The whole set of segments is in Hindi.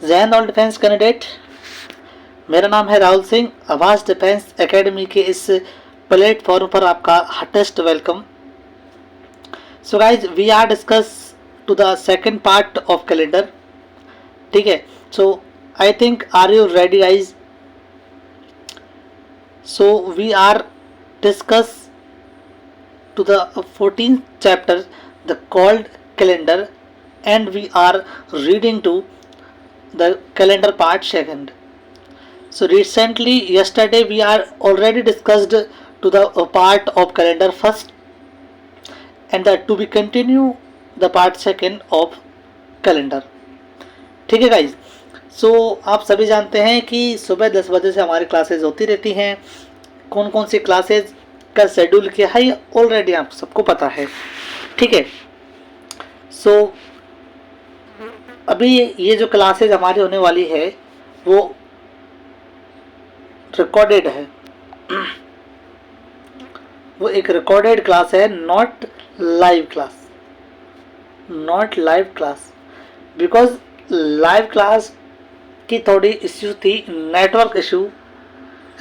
जय हिंद ऑल डिफेंस कैंडिडेट। मेरा नाम है राहुल सिंह। आवाज डिफेंस एकेडमी के इस प्लेटफॉर्म पर आपका heartiest welcome. So guys we are discuss to the second part of calendar. ठीक है, so I think are you ready guys? So we are discuss to the 14th chapter, the called calendar, and we are reading to the calendar part second. So recently, yesterday we are already discussed to the part of calendar first, and to be continue the part second of calendar. ठीक है गाइज। सो आप सभी जानते हैं कि सुबह 10 बजे से हमारी क्लासेज होती रहती हैं। कौन कौन सी क्लासेज का शेड्यूल किया है ये ऑलरेडी आप सबको पता है। ठीक है, सो अभी ये जो क्लासेज हमारी होने वाली है वो रिकॉर्डेड है। वो एक रिकॉर्डेड क्लास है, not live class. Not live class because live class की थोड़ी इश्यू थी, नेटवर्क इशू।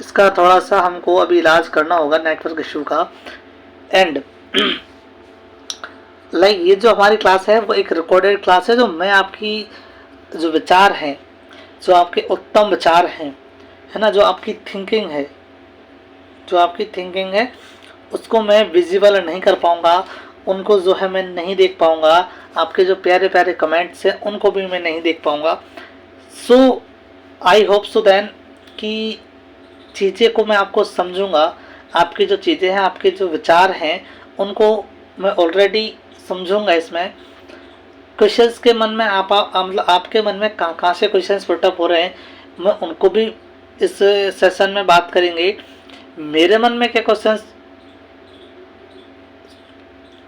इसका थोड़ा सा हमको अभी इलाज करना होगा नेटवर्क इशू का। एंड लाइक ये जो हमारी क्लास है वो एक रिकॉर्डेड क्लास है। जो मैं आपकी जो विचार हैं, जो आपके उत्तम विचार हैं, है ना, जो आपकी थिंकिंग है, उसको मैं विजिबल नहीं कर पाऊँगा, उनको जो है मैं नहीं देख पाऊँगा। आपके जो प्यारे प्यारे कमेंट्स हैं उनको भी मैं नहीं देख पाऊँगा। सो आई होप सो देन कि चीज़ें को मैं आपको समझूंगा। आपकी जो चीज़ें हैं, आपके जो विचार हैं, उनको मैं ऑलरेडी समझूंगा। इसमें क्वेश्चंस के मन में मतलब आपके मन में कहाँ से क्वेश्चंस पुटअप हो रहे हैं, मैं उनको भी इस सेशन में बात करेंगे। मेरे मन में क्या क्वेश्चंस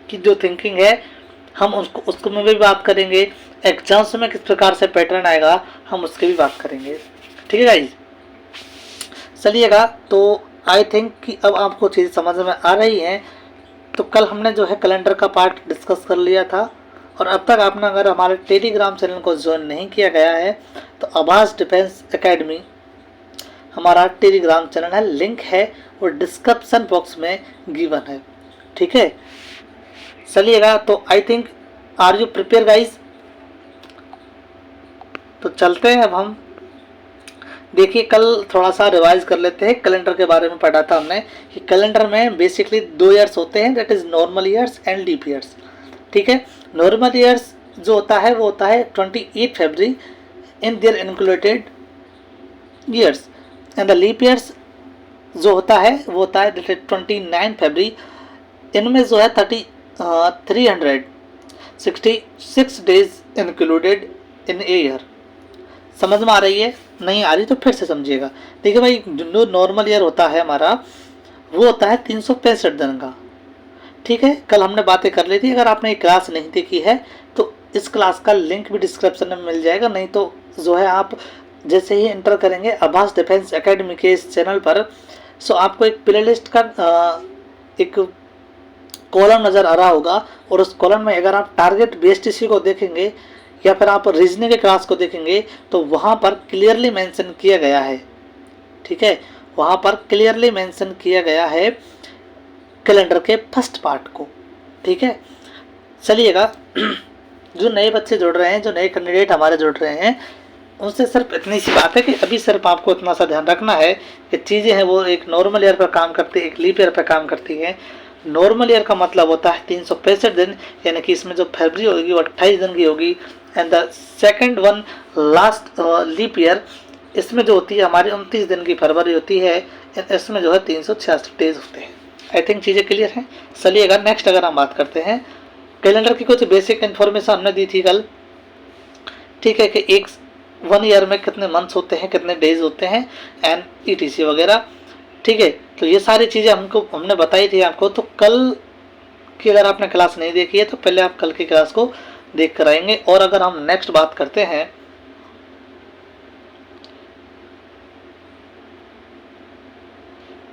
की जो थिंकिंग है हम उसको में भी बात करेंगे। एग्जाम्स में किस प्रकार से पैटर्न आएगा हम उसकी भी बात करेंगे। ठीक है गाइज, चलिएगा। तो आई थिंक कि अब आपको चीज़ समझ में आ रही हैं। तो कल हमने जो है कैलेंडर का पार्ट डिस्कस कर लिया था, और अब तक आपने अगर हमारे टेलीग्राम चैनल को ज्वाइन नहीं किया गया है तो आवाज डिफेंस एकेडमी हमारा टेलीग्राम चैनल है, लिंक है वो डिस्क्रिप्शन बॉक्स में गिवन है। ठीक है, चलिएगा। तो I think are you prepare guys? तो चलते हैं अब हम। देखिए, कल थोड़ा सा रिवाइज कर लेते हैं। कैलेंडर के बारे में पढ़ा था हमने कि कैलेंडर में बेसिकली 2 ईयर्स होते हैं, that is normal years and leap years. ठीक है, नॉर्मल ईयर्स जो होता है वो होता है 28 फरवरी in their included years, and the leap years जो होता है वो होता है 29 फरवरी। इनमें जो है 366 days included in a year. समझ में आ रही है? नहीं आ रही तो फिर से समझिएगा। देखिए भाई, जो नॉर्मल ईयर होता है हमारा वो होता है 365 दिन का। ठीक है, कल हमने बातें कर ली थी। अगर आपने ये क्लास नहीं देखी है तो इस क्लास का लिंक भी डिस्क्रिप्शन में मिल जाएगा। नहीं तो जो है आप जैसे ही एंटर करेंगे आवाज डिफेंस एकेडमी के इस चैनल पर, सो आपको एक प्लेलिस्ट का एक कॉलम नज़र आ रहा होगा, और उस कॉलम में अगर आप टारगेट बेस्ड इश्यू को देखेंगे या फिर आप रीजनिंग के क्लास को देखेंगे तो वहाँ पर क्लियरली मेंशन किया गया है। ठीक है, वहाँ पर क्लियरली मेंशन किया गया है कैलेंडर के फर्स्ट पार्ट को। ठीक है, चलिएगा। जो नए बच्चे जुड़ रहे हैं, जो नए कैंडिडेट हमारे जुड़ रहे हैं, उनसे सिर्फ इतनी सी बात है कि अभी सिर्फ आपको इतना सा ध्यान रखना है कि चीज़ें हैं वो एक नॉर्मल ईयर पर काम करती है, एक लीप ईयर पर काम करती है। नॉर्मल ईयर का मतलब होता है 365 दिन, यानी कि इसमें जो फरवरी होगी वो 28 दिन की होगी। And the second one last leap year, इसमें जो होती है हमारी 29 दिन की फरवरी होती है। इसमें जो है 366 डेज होते हैं। आई थिंक चीज़ें क्लियर हैं। चलिएगा नेक्स्ट अगर हम बात करते हैं, कैलेंडर की कुछ बेसिक इन्फॉर्मेशन हमने दी थी कल। ठीक है, कि एक 1 ईयर में कितने मंथ्स होते हैं, कितने डेज होते हैं, एंड ETC वगैरह। ठीक है, तो ये सारी चीज़ें हमने बताई थी आपको। तो कल की अगर आपने क्लास नहीं देखी है तो पहले आप कल की क्लास को देख कर आएंगे। और अगर हम नेक्स्ट बात करते हैं,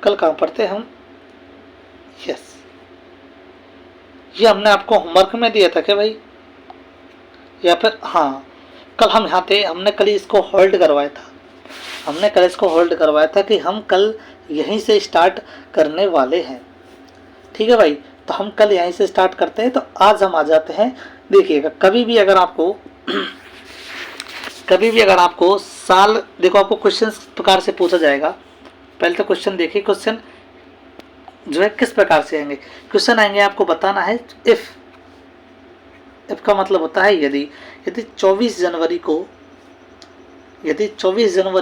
कल कहाँ पढ़ते हैं हम? यस, ये हमने आपको होमवर्क में दिया था क्या भाई? या फिर हाँ, कल हम यहाँ थे, हमने कल इसको होल्ड करवाया था, हमने कल इसको होल्ड करवाया था कि हम कल यहीं से स्टार्ट करने वाले हैं। ठीक है भाई, तो हम कल यहीं से स्टार्ट करते हैं। तो आज हम आ जाते हैं, देखिएगा कभी भी अगर आपको कभी भी अगर आपको साल, देखो आपको क्वेश्चन इस प्रकार से पूछा जाएगा। पहले तो क्वेश्चन देखिए, क्वेश्चन जो है किस प्रकार से आएंगे। क्वेश्चन आएंगे, आपको बताना है इफ का मतलब होता है यदि। यदि 24 जनवरी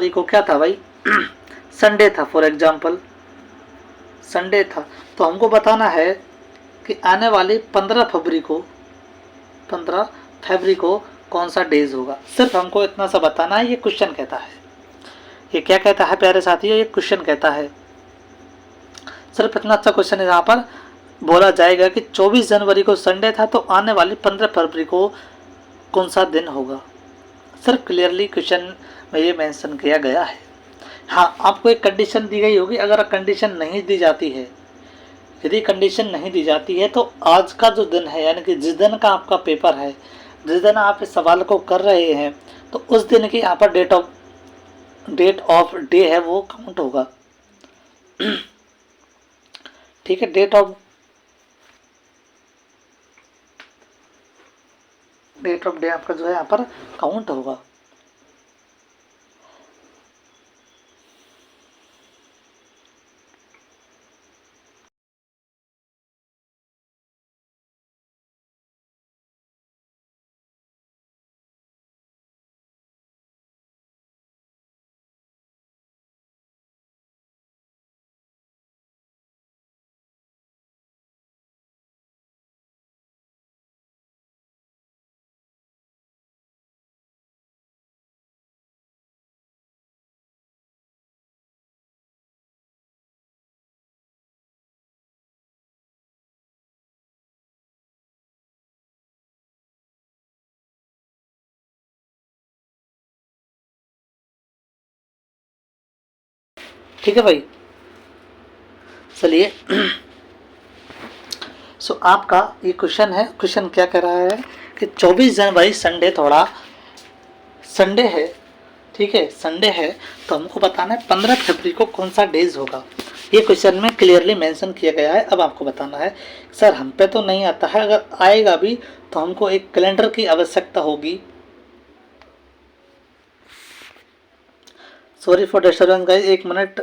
को क्या था भाई, संडे था, फॉर एग्जांपल संडे था, तो हमको बताना है कि आने वाली 15 फरवरी को कौन सा डेज होगा। सिर्फ हमको इतना सा बताना है। ये क्वेश्चन कहता है, ये क्या कहता है प्यारे साथियों, ये क्वेश्चन कहता है। सिर्फ इतना अच्छा क्वेश्चन है, यहाँ पर बोला जाएगा कि 24 जनवरी को संडे था, तो आने वाली 15 फरवरी को कौन सा दिन होगा। सिर्फ क्लियरली क्वेश्चन में ये मेंशन किया गया है। हाँ, आपको एक कंडीशन दी गई होगी, अगर कंडीशन नहीं दी जाती है, यदि कंडीशन नहीं दी जाती है, तो आज का जो दिन है, यानी कि जिस दिन का आपका पेपर है, जिस दिन आप इस सवाल को कर रहे हैं, तो उस दिन की यहाँ पर डेट ऑफ डे है वो काउंट होगा। ठीक है, डेट ऑफ डे आपका जो है यहाँ पर काउंट होगा। ठीक है भाई, चलिए। सो आपका ये क्वेश्चन है, क्वेश्चन क्या कह रहा है कि 24 जनवरी संडे, थोड़ा संडे है, ठीक है, संडे है, तो हमको बताना है 15 फरवरी को कौन सा डेज होगा। ये क्वेश्चन में क्लियरली मेंशन किया गया है। अब आपको बताना है, सर हम पे तो नहीं आता है, अगर आएगा भी तो हमको एक कैलेंडर की आवश्यकता होगी। सॉरी फॉर डिस्टर्बेंस गाइस, एक minute.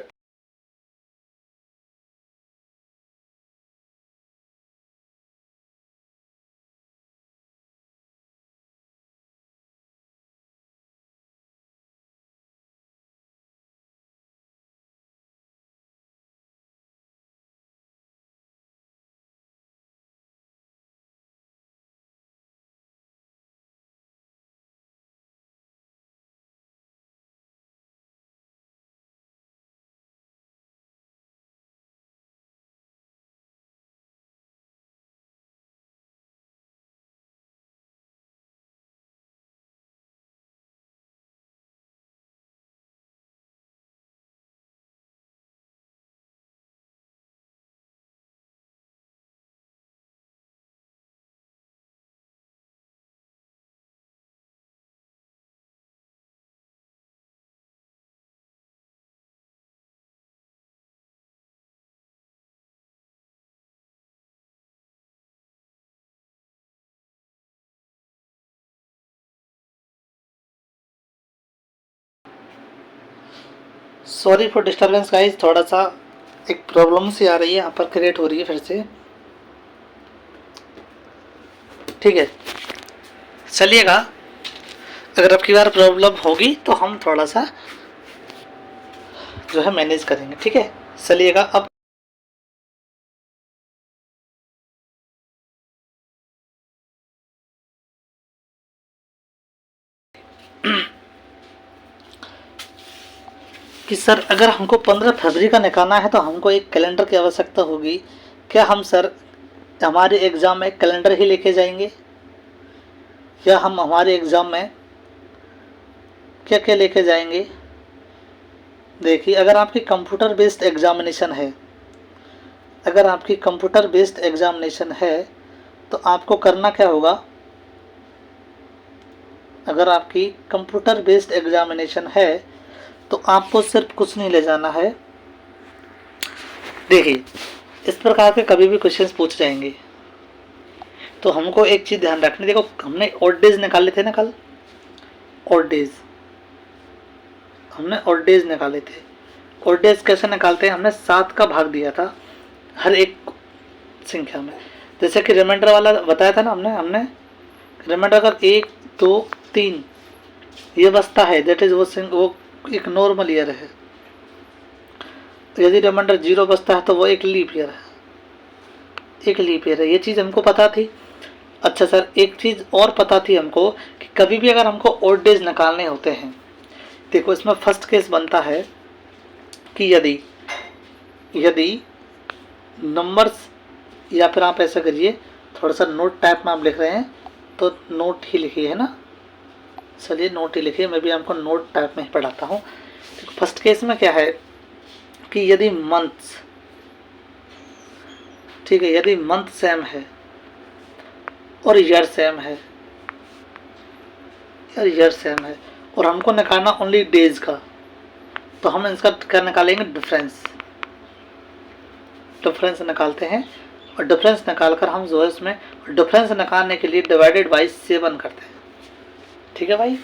Sorry for disturbance guys, थोड़ा सा एक प्रॉब्लम सी आ रही है यहाँ पर, क्रिएट हो रही है फिर से। ठीक है, चलिएगा, अगर अब की बार प्रॉब्लम होगी तो हम थोड़ा सा जो है मैनेज करेंगे। ठीक है, चलिएगा। अब कि सर अगर हमको 15 फरवरी का निकालना है तो हमको एक कैलेंडर की आवश्यकता होगी। क्या हम सर हमारे एग्ज़ाम में कैलेंडर ही लेके जाएंगे, या हम हमारे एग्ज़ाम में क्या क्या लेके जाएंगे। देखिए, अगर आपकी कंप्यूटर बेस्ड एग्ज़ामिनेशन है, अगर आपकी कंप्यूटर बेस्ड एग्ज़ामिनेशन है तो आपको करना क्या होगा, अगर आपकी कंप्यूटर बेस्ड एग्जामिनेशन है तो आपको सिर्फ कुछ नहीं ले जाना है। देखिए, इस प्रकार के कभी भी क्वेश्चंस पूछ जाएंगे तो हमको एक चीज़ ध्यान रखनी। देखो, हमने ऑड डेज निकाले थे ना कल, ऑड डेज हमने ऑड डेज निकाले थे। ऑड डेज कैसे निकालते हैं? हमने 7 का भाग दिया था हर एक संख्या में। जैसे कि रिमाइंडर वाला बताया था ना हमने रिमाइंडर अगर 1 2 3 ये बचता है, दैट इज वो एक नॉर्मल ईयर है। यदि रिमाइंडर 0 बचता है तो वो एक लीप ईयर है, एक लीप ईयर है। ये चीज़ हमको पता थी। अच्छा सर, एक चीज़ और पता थी हमको कि कभी भी अगर हमको ऑड डेज निकालने होते हैं, देखो इसमें फर्स्ट केस बनता है कि यदि नंबर्स, या फिर आप ऐसा करिए, थोड़ा सा नोट टाइप में आप लिख रहे हैं तो नोट ही लिखिए, है ना। चलिए नोट ही लिखिए, मैं भी आपको नोट टाइप में ही पढ़ाता हूँ। फर्स्ट केस में क्या है कि यदि मंथ्स, ठीक है, यदि मंथ सेम है और ईयर सेम है, और हमको निकालना ओनली डेज का, तो हम इसका क्या निकालेंगे? डिफरेंस निकालते हैं। और डिफरेंस निकालकर हम जो है इसमें डिफरेंस निकालने के लिए डिवाइडेड बाई 7 करते हैं। ठीक है भाई,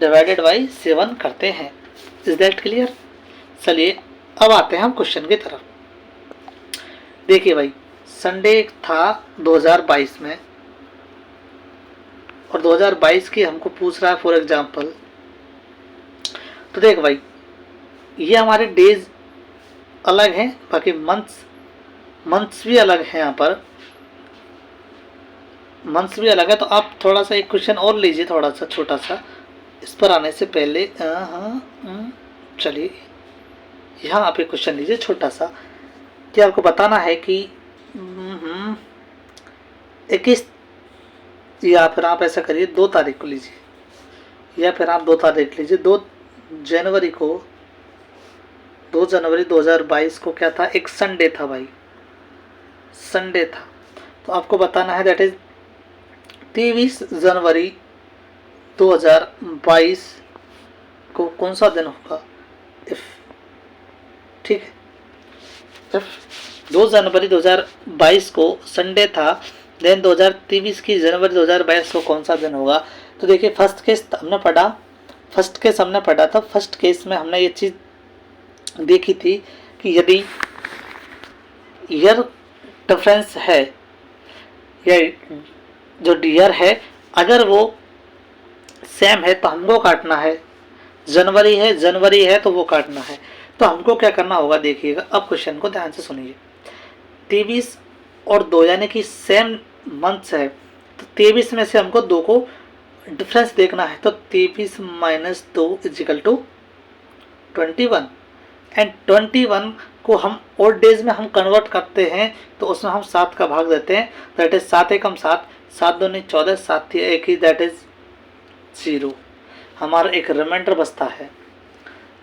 डिवाइडेड बाई 7 करते हैं। Is that clear? चलिए अब आते हैं हम क्वेश्चन की तरफ। देखिए भाई, संडे था 2022 में, और 2022 की हमको पूछ रहा है फॉर एग्जांपल। तो देख भाई, ये हमारे डेज अलग हैं, बाकी मंथ्स भी अलग हैं। यहाँ पर मंथ्स भी अलग है। तो आप थोड़ा सा एक क्वेश्चन और लीजिए, थोड़ा सा छोटा सा, इस पर आने से पहले। चलिए यहाँ आप एक क्वेश्चन लीजिए छोटा सा, कि आपको बताना है कि 21, या फिर आप ऐसा करिए 2 तारीख को लीजिए, या फिर आप 2 तारीख लीजिए। 2 जनवरी 2022 को क्या था? एक संडे था भाई, संडे था। तो आपको बताना है दैट इज 23 जनवरी 2022 को कौन सा दिन होगा। इफ, ठीक है, इफ 2 जनवरी 2022 को संडे था, देन 2023 की जनवरी 2022 को कौन सा दिन होगा। तो देखिए, फर्स्ट केस हमने पढ़ा था। फर्स्ट केस में हमने ये चीज़ देखी थी कि यदि ईयर डिफरेंस है, या जो ईयर है अगर वो सेम है तो हमको काटना है। जनवरी है तो वो काटना है। तो हमको क्या करना होगा, देखिएगा अब क्वेश्चन को ध्यान से सुनिए। 23 और 2 यानी कि सेम मंथ्स है, तो 23 में से हमको 2 को डिफरेंस देखना है। तो 23 माइनस 2 इजिकल टू 21, एंड 21 को हम ऑड डेज में हम कन्वर्ट करते हैं, तो उसमें हम 7 का भाग देते हैं। दैट इज 7 एकम 7, 7 दूनी 14, 7 थी 1 ही, दैट इज 0। हमारा एक रिमाइंडर बचता है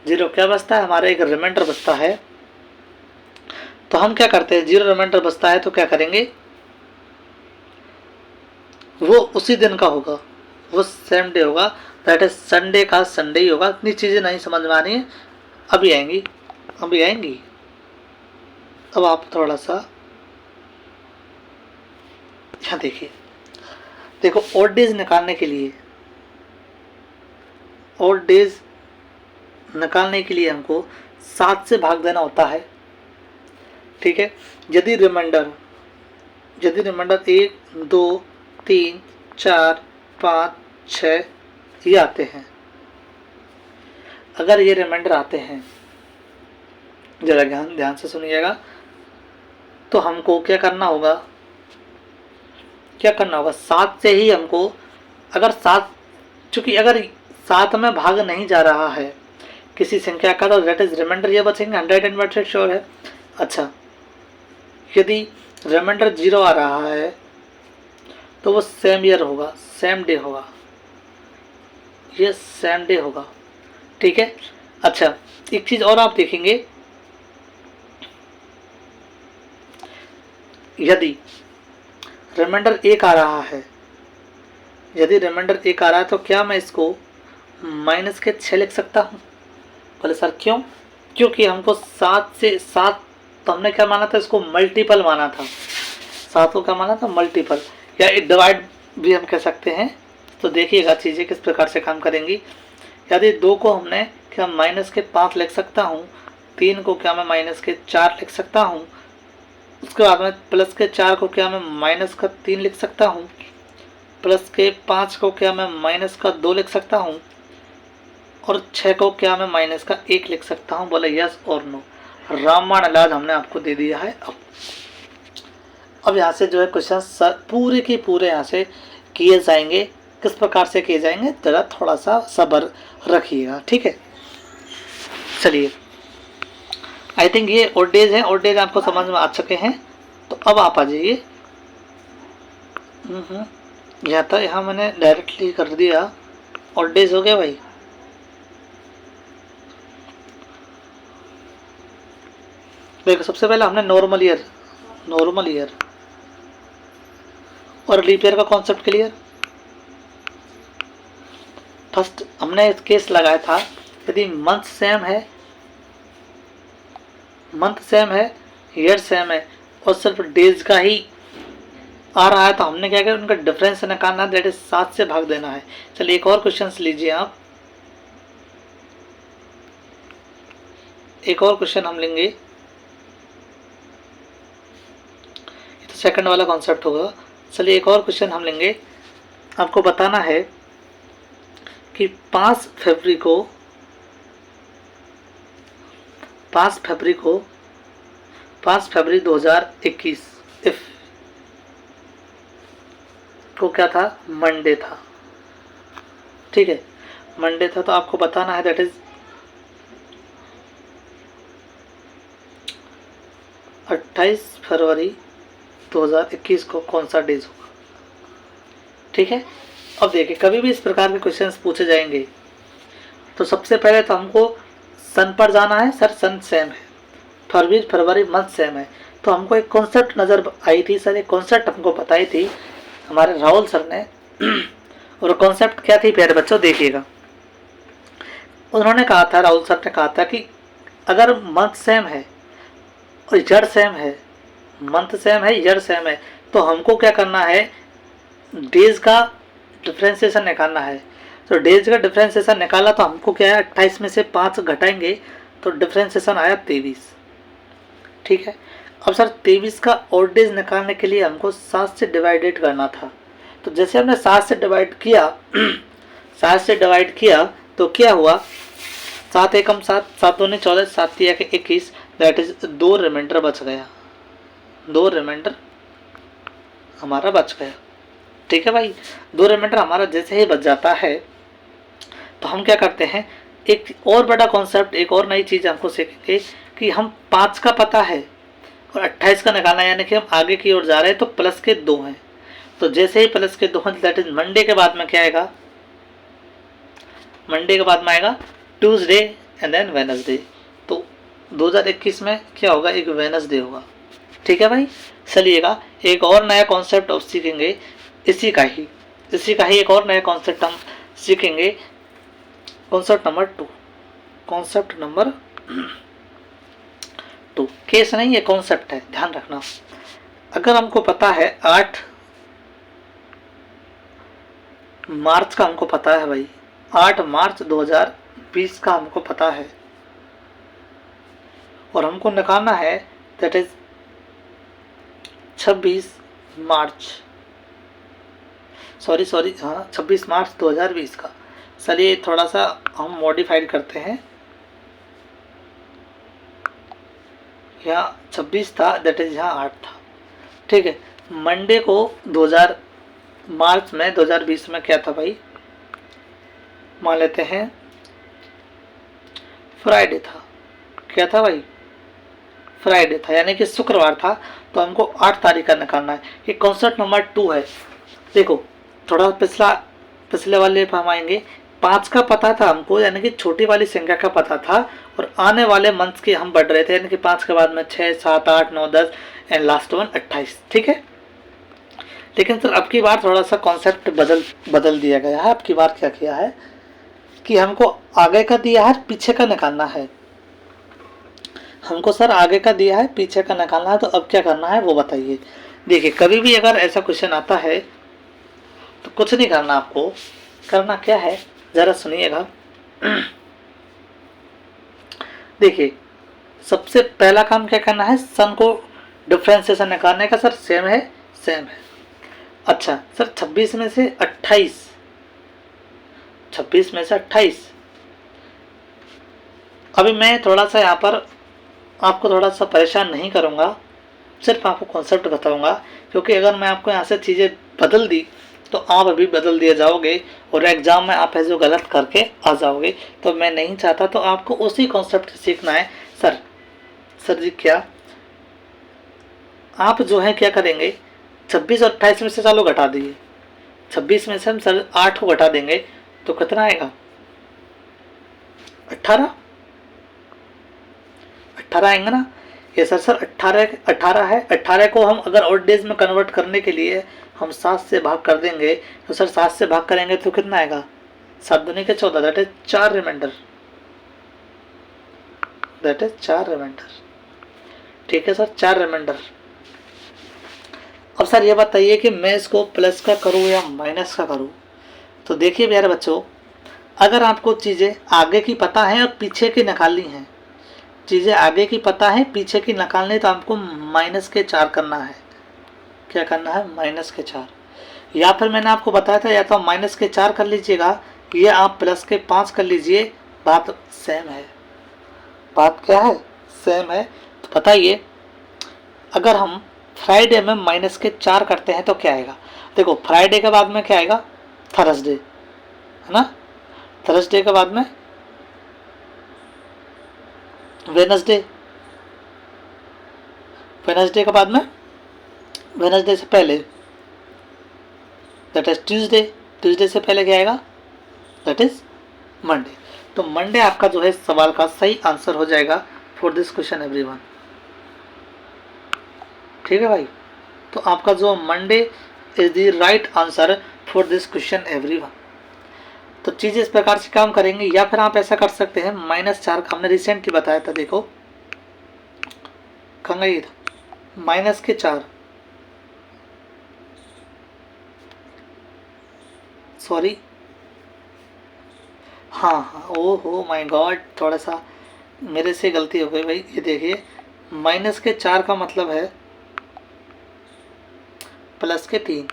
0। क्या बचता है? हमारा एक रिमाइंडर बचता है। तो हम क्या करते हैं, 0 रिमाइंडर बचता है तो क्या करेंगे, वो उसी दिन का होगा, वो सेम डे होगा, दैट इज संडे का संडे ही होगा। इतनी चीज़ें नहीं समझ में आनी है, अभी आएंगी। अब आप थोड़ा सा यहाँ देखिए, देखो ऑड डेज निकालने के लिए हमको 7 से भाग देना होता है। ठीक है, यदि रिमाइंडर 1 2 3 4 5 6 ये आते हैं, अगर ये रिमाइंडर आते हैं, जरा ध्यान से सुनिएगा, तो हमको क्या करना होगा 7 से ही हमको, अगर 7, चूंकि अगर 7 में भाग नहीं जा रहा है किसी संख्या का, तो दैट इज रिमाइंडर ये बचेंगे 100% श्योर है। अच्छा, यदि रिमाइंडर 0 आ रहा है तो वो सेम ईयर होगा, सेम डे होगा, ये सेम डे होगा। ठीक है। अच्छा, एक चीज़ और आप देखेंगे, यदि रिमाइंडर 1 आ रहा है यदि रिमाइंडर 1 आ रहा है तो क्या मैं इसको माइनस के 6 लिख सकता हूँ? बोले सर क्यों? क्योंकि हमको 7 से 7, तो हमने क्या माना था, इसको मल्टीपल माना था। 7 को क्या माना था? मल्टीपल, या डिवाइड भी हम कह सकते हैं। तो देखिएगा चीज़ें किस प्रकार से काम करेंगी। यदि 2 को हमने क्या माइनस के 5 लिख सकता हूँ, 3 को क्या मैं माइनस के 4 लिख सकता हूँ, उसके बाद में प्लस के 4 को क्या मैं माइनस का 3 लिख सकता हूँ, प्लस के 5 को क्या मैं माइनस का 2 लिख सकता हूँ, और 6 को क्या मैं माइनस का 1 लिख सकता हूँ? बोले यस और नो। रामबाण इलाज हमने आपको दे दिया है। अब यहाँ से जो है क्वेश्चन पूरे के पूरे यहाँ से किए जाएंगे। किस प्रकार से किए जाएंगे, जरा थोड़ा सा सब्र रखिएगा, ठीक है। चलिए, आई थिंक ये ओड डेज है, ओड डेज आपको समझ में आ चुके हैं। तो अब आप आ जाइए। यहाँ था, यहाँ मैंने डायरेक्टली कर दिया। ओड डेज हो गया भाई। देखो सबसे पहले हमने नॉर्मल ईयर और लीप ईयर का कॉन्सेप्ट क्लियर। फर्स्ट हमने केस लगाया था, यदि मंथ सेम है, ईयर सेम है और सिर्फ डेज का ही आ रहा है, तो हमने क्या किया, उनका डिफरेंस निकालना है, दैट इज 7 से भाग देना है। चलिए एक और क्वेश्चन लीजिए आप। एक और क्वेश्चन हम लेंगे, तो सेकंड वाला कॉन्सेप्ट होगा। चलिए एक और क्वेश्चन हम लेंगे। आपको बताना है कि 5 फरवरी को 2021 इफ को क्या था, मंडे था, ठीक है, मंडे था। तो आपको बताना है दैट इज 28 फरवरी 2021 को कौन सा डेज होगा, ठीक है। अब देखिए, कभी भी इस प्रकार के क्वेश्चंस पूछे जाएंगे तो सबसे पहले तो हमको सन पर जाना है। सर सन सेम है, फरवरी मंथ सेम है, तो हमको एक कॉन्सेप्ट नज़र आई थी सर, एक कॉन्सेप्ट हमको बताई थी हमारे राहुल सर ने। और कॉन्सेप्ट क्या थी प्यारे बच्चों, देखिएगा। उन्होंने कहा था, राहुल सर ने कहा था कि अगर मंथ सेम है और ईयर सेम है, मंथ सेम है, ईयर सेम है, तो हमको क्या करना है, डेज का डिफ्रेंसिएशन निकालना है। तो डेज का डिफ्रेंसिएशन निकाला तो हमको क्या है, 28 में से 5 घटाएंगे तो डिफ्रेंसिएशन आया 23, ठीक है। अब सर 23 का ऑड डेज निकालने के लिए हमको 7 से डिवाइडेड करना था। तो जैसे हमने 7 से डिवाइड किया 7 से डिवाइड किया तो क्या हुआ, 7 एकम 7, 7 दूनी 14, 7 तिया के 21, दैट इज 2 रिमाइंडर बच गया, 2 रिमाइंडर हमारा बच गया, ठीक है भाई। 2 रिमाइंडर हमारा जैसे ही बच जाता है तो हम क्या करते हैं, एक और बड़ा कॉन्सेप्ट, एक और नई चीज़ हमको सीखेंगे कि हम 5 का पता है और 28 का निकालना है, यानी कि हम आगे की ओर जा रहे हैं तो प्लस के 2 हैं। तो जैसे ही प्लस के 2 हैं, दैट इज मंडे के बाद में क्या आएगा, मंडे के बाद में आएगा ट्यूसडे एंड देन वेडनेसडे। तो 2021 में क्या होगा, एक वेडनेसडे होगा, ठीक है भाई। चलिएगा एक और नया कॉन्सेप्ट अब सीखेंगे, इसी का ही एक और नया कॉन्सेप्ट हम सीखेंगे, कॉन्सेप्ट नंबर 2। केस नहीं है, कॉन्सेप्ट है, ध्यान रखना। अगर हमको पता है 8 मार्च का हमको पता है भाई, 8 मार्च 2020 का हमको पता है, और हमको निकालना है दैट इज 26 मार्च 2020 का। चलिए थोड़ा सा हम मॉडिफाइड करते हैं, यहाँ 26 था, दैट इज यहाँ 8 था, ठीक है। मंडे को मार्च में 2020 में क्या था भाई, मान लेते हैं फ्राइडे था, क्या था भाई, फ्राइडे था, यानी कि शुक्रवार था। तो हमको 8 तारीख का निकालना है। ये कॉन्सेप्ट नंबर 2 है। देखो थोड़ा पिछले वाले पर हम आएंगे। 5 का पता था हमको, यानी कि छोटी वाली संख्या का पता था, और आने वाले मंथ्स के हम बढ़ रहे थे, यानी कि 5 के बाद में 6, 7, 8, 9, 10 एंड लास्ट वन 28, ठीक है। लेकिन सर अब की बार थोड़ा सा कॉन्सेप्ट बदल दिया गया है। अब की बार क्या किया है कि हमको आगे का दिया है, पीछे का निकालना है। हमको सर आगे का दिया है, पीछे का निकालना है, तो अब क्या करना है वो बताइए। देखिए कभी भी अगर ऐसा क्वेश्चन आता है तो कुछ नहीं करना, आपको करना क्या है ज़रा सुनिएगा। देखिए सबसे पहला काम क्या करना है, सन को डिफ्रेंसिएशन निकालने का। सर सेम है, सेम है। अच्छा सर 26 में से 28, 26 में से 28। अभी मैं थोड़ा सा यहाँ पर आपको थोड़ा सा परेशान नहीं करूँगा, सिर्फ आपको कॉन्सेप्ट बताऊँगा, क्योंकि अगर मैं आपको यहाँ से चीज़ें बदल दी तो आप अभी बदल दिए जाओगे और एग्ज़ाम में आप ऐसे गलत करके आ जाओगे। तो मैं नहीं चाहता, तो आपको उसी कॉन्सेप्ट सीखना है। सर जी क्या आप जो है क्या करेंगे, 26 और 28 में से चलो घटा दीजिए। 26 में से हम सर 8 को घटा देंगे तो कितना आएगा, 18 आएंगे ना। ये सर 18 है। 18 को हम अगर ऑड डेज में कन्वर्ट करने के लिए हम 7 से भाग कर देंगे, तो सर 7 से भाग करेंगे तो कितना आएगा, 7 दूनी के 14, that is 4 reminder, that is 4 reminder. ठीक है सर, 4 रिमाइंडर। अब सर ये बताइए कि मैं इसको प्लस का करूँ या माइनस का करूँ। तो देखिए मेरे बच्चों, अगर आपको चीज़ें आगे की पता है और पीछे की निकालनी है, चीज़ें आगे की पता है पीछे की निकालनी, तो आपको -4 करना है। क्या करना है, -4। या फिर मैंने आपको बताया था, या तो -4 कर लीजिएगा या आप +5 कर लीजिए, बात सेम है। बात क्या है, सेम है। तो बताइए अगर हम फ्राइडे में -4 करते हैं तो क्या आएगा। देखो फ्राइडे के बाद में क्या आएगा, थर्सडे, है ना। थर्सडे के बाद में वेनसडे, वेनसडे के बाद में, वेनसडे से पहले दैट इज ट्यूसडे, ट्यूसडे से पहले क्या आएगा, दैट इज मंडे। तो मंडे आपका जो है सवाल का सही आंसर हो जाएगा फॉर दिस क्वेश्चन एवरीवन। ठीक है भाई, तो आपका जो Monday is the right answer for this question everyone. तो चीज़ें इस प्रकार से काम करेंगे, या फिर आप ऐसा कर सकते हैं -4 का हमने रिसेंटली बताया था, देखो कहाँ गई था, -4, सॉरी, हाँ, ओहो माय गॉड, थोड़ा सा मेरे से गलती हो गई भाई। ये देखिए -4 का मतलब है +3।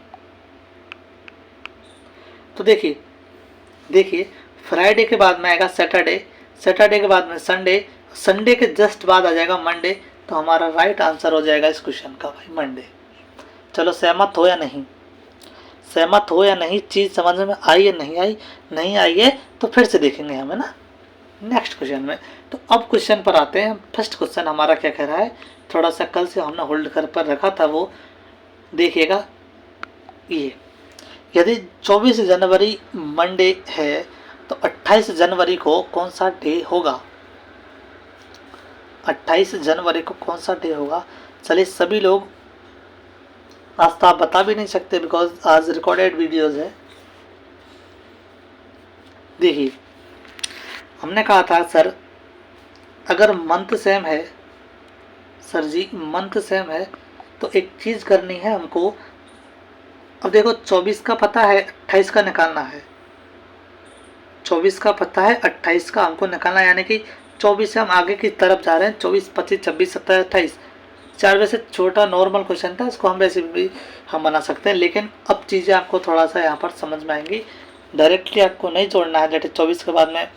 तो देखिए फ्राइडे के बाद में आएगा सैटरडे, सैटरडे के बाद में संडे, संडे के जस्ट बाद आ जाएगा मंडे। तो हमारा राइट आंसर हो जाएगा इस क्वेश्चन का भाई मंडे। चलो सहमत हो या नहीं, सहमत हो या नहीं, चीज़ समझ में आई या नहीं आई, नहीं आई है तो फिर से देखेंगे हमें ना नेक्स्ट क्वेश्चन में। तो अब क्वेश्चन पर आते हैं। फर्स्ट क्वेश्चन हमारा क्या कह रहा है, थोड़ा सा कल से हमने होल्ड कर पर रखा था, वो देखिएगा। ये यदि 24 जनवरी मंडे है तो 28 जनवरी को कौन सा डे होगा, 28 जनवरी को कौन सा डे होगा। चलिए सभी लोग, आज तो आप बता भी नहीं सकते बिकॉज आज रिकॉर्डेड वीडियोस है। देखिए हमने कहा था सर अगर मंथ सेम है, सर जी मंथ सेम है तो एक चीज़ करनी है हमको। अब देखो 24 का पता है, 28 का निकालना है। 24 का पता है, 28 का हमको निकालना है, यानी कि 24 से हम आगे की तरफ जा रहे हैं। 24, 25, 26, 27, 28, 4 वैसे छोटा नॉर्मल क्वेश्चन था, इसको हम वैसे भी हम बना सकते हैं। लेकिन अब चीज़ें आपको थोड़ा सा यहाँ पर समझ में आएंगी, डायरेक्टली आपको नहीं जोड़ना है। जैसे 24 के बाद में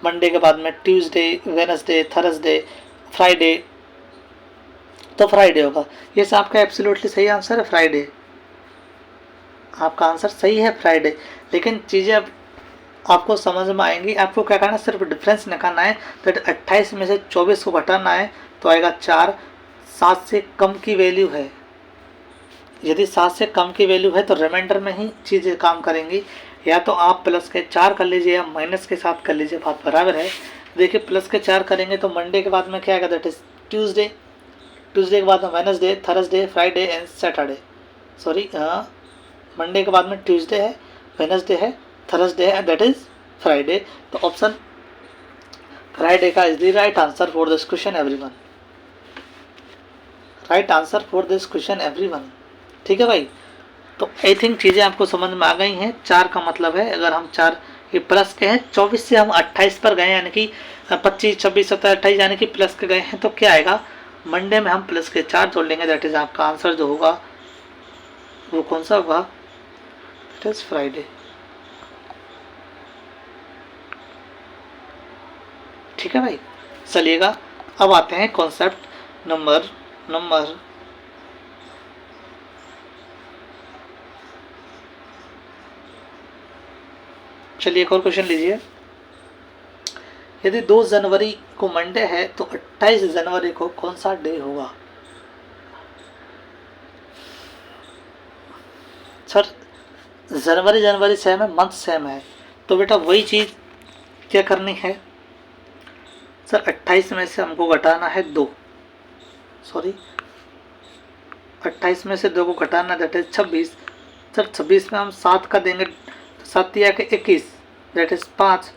मंडे के बाद में ट्यूसडे, वेनसडे, थर्सडे, फ्राइडे, तो फ्राइडे होगा। ये सब आपका एब्सोल्युटली सही आंसर है, फ्राइडे। आपका आंसर सही है फ्राइडे। लेकिन चीज़ें अब आपको समझ में आएंगी। आपको क्या करना है, सिर्फ डिफरेंस निकालना है। तो 28 में से 24 को घटाना है तो आएगा 4। 7 से कम की वैल्यू है, यदि 7 से कम की वैल्यू है तो रिमाइंडर में ही चीज़ें काम करेंगी। या तो आप +4 कर लीजिए या माइनस के साथ कर लीजिए, बात बराबर है। देखिए +4 करेंगे तो मंडे के बाद में क्या आएगा, दैट इज ट्यूसडे। ट्यूसडे के बाद में Wednesday, Thursday, Friday and Saturday, sorry Monday के बाद में ट्यूसडे है, वेडनेसडे है, थर्सडे है, दैट इज फ्राइडे। तो ऑप्शन फ्राइडे का is the right answer for this question everyone. Right answer for this question everyone. ठीक है भाई, तो आई थिंक चीज़ें आपको समझ में आ गई हैं। 4 का मतलब है, अगर हम 4 ये प्लस के हैं, 24 से हम 28 पर गए, यानी कि 25, 26, 27, 28 यानी कि प्लस के गए हैं, तो क्या आएगा, मंडे में हम प्लस के 4 जोड़ लेंगे, दैट इज आपका आंसर जो होगा वो कौन सा होगा, दैट इज फ्राइडे। ठीक है भाई, चलिएगा अब आते हैं कॉन्सेप्ट नंबर चलिए एक और क्वेश्चन लीजिए। यदि 2 जनवरी को मंडे है तो 28 जनवरी को कौन सा डे होगा। सर जनवरी सेम है, मंथ सेम है, तो बेटा वही चीज़ क्या करनी है सर, 28 में से हमको घटाना है 2, सॉरी 28 में से 2 को घटाना, दैट इज 26। सर 26 में हम 7 का देंगे तो 7 या के 21, दैट इज 5।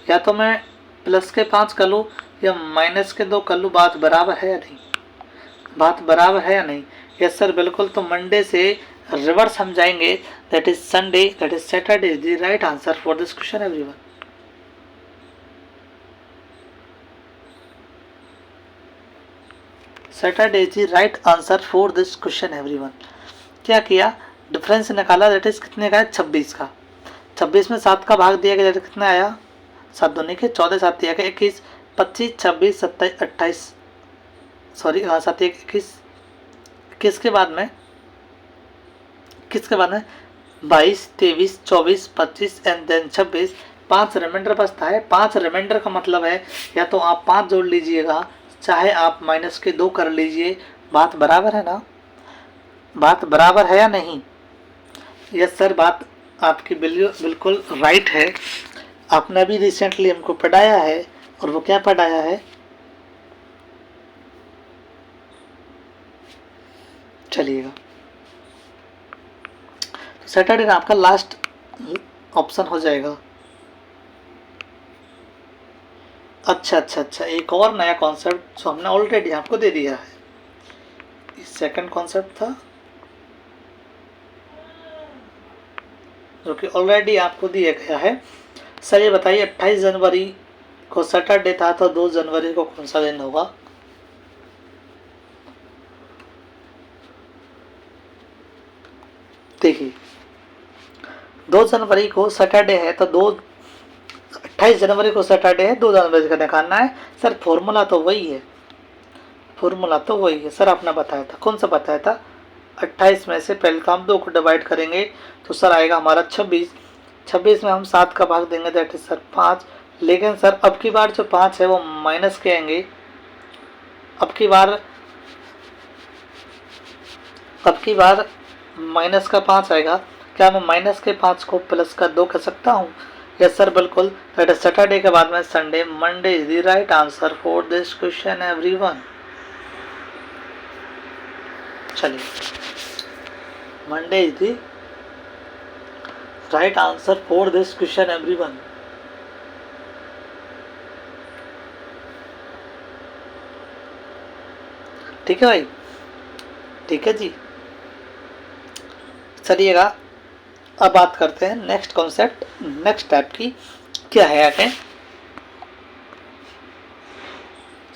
या तो मैं प्लस के 5 कर लूँ या माइनस के 2 कर लूँ, बात बराबर है या नहीं, बात बराबर है या नहीं। यस सर बिल्कुल, तो मंडे से रिवर्स हम जाएंगे, that is Sunday, that is Saturday is the right answer for this question everyone. Saturday is the right answer for this question everyone. क्या किया, डिफरेंस निकाला, दैट इज कितने का है, 26 का। 26 में 7 का भाग दिया गया, दैट कितना आया, 7 दूनी के 14, 7 दिया गया 21, 25, 26, 27, 28, सॉरी 7 21, किसके बाद में 22, 23, 24, 25 एंड देन 26, 5 रिमाइंडर बचता है। 5 रिमाइंडर का मतलब है या तो आप 5 जोड़ लीजिएगा, चाहे आप माइनस के 2 कर लीजिए, बात बराबर है ना, बात बराबर है या नहीं। यस सर, बात आपकी बिल्कुल राइट है। आपने अभी रिसेंटली हमको पढ़ाया है, और वो क्या पढ़ाया है, चलिएगा तो सैटरडे का आपका लास्ट ऑप्शन हो जाएगा। अच्छा, एक और नया कॉन्सेप्ट जो हमने ऑलरेडी आपको दे दिया है, सेकंड कॉन्सेप्ट था जो कि ऑलरेडी आपको दिया गया है। सर ये बताइए 28 जनवरी को सैटरडे था, तो 2 जनवरी को कौन सा दिन होगा। देखिए 2 जनवरी को सैटरडे है, तो 28 जनवरी को सैटरडे है, 2 जनवरी का निकालना है। सर फॉर्मूला तो वही है, सर आपने बताया था, कौन सा बताया था, 28 में से पहले तो हम 2 को डिवाइड करेंगे, तो सर आएगा हमारा 26 में हम 7 का भाग देंगे, दैट इज सर 5। लेकिन सर अब की बार जो 5 है वो माइनस के आएंगे, अब की बार माइनस का 5 आएगा। क्या मैं माइनस के 5 को प्लस का 2 कर सकता हूँ। यस सर बिल्कुल, दैट इज सैटरडे के बाद में Sunday, Monday is the right answer for this question everyone. चलिए, Monday is the right answer for this question everyone. ठीक है भाई, ठीक है जी। चलिएगा अब बात करते हैं नेक्स्ट कॉन्सेप्ट, नेक्स्ट टाइप की क्या है आगे।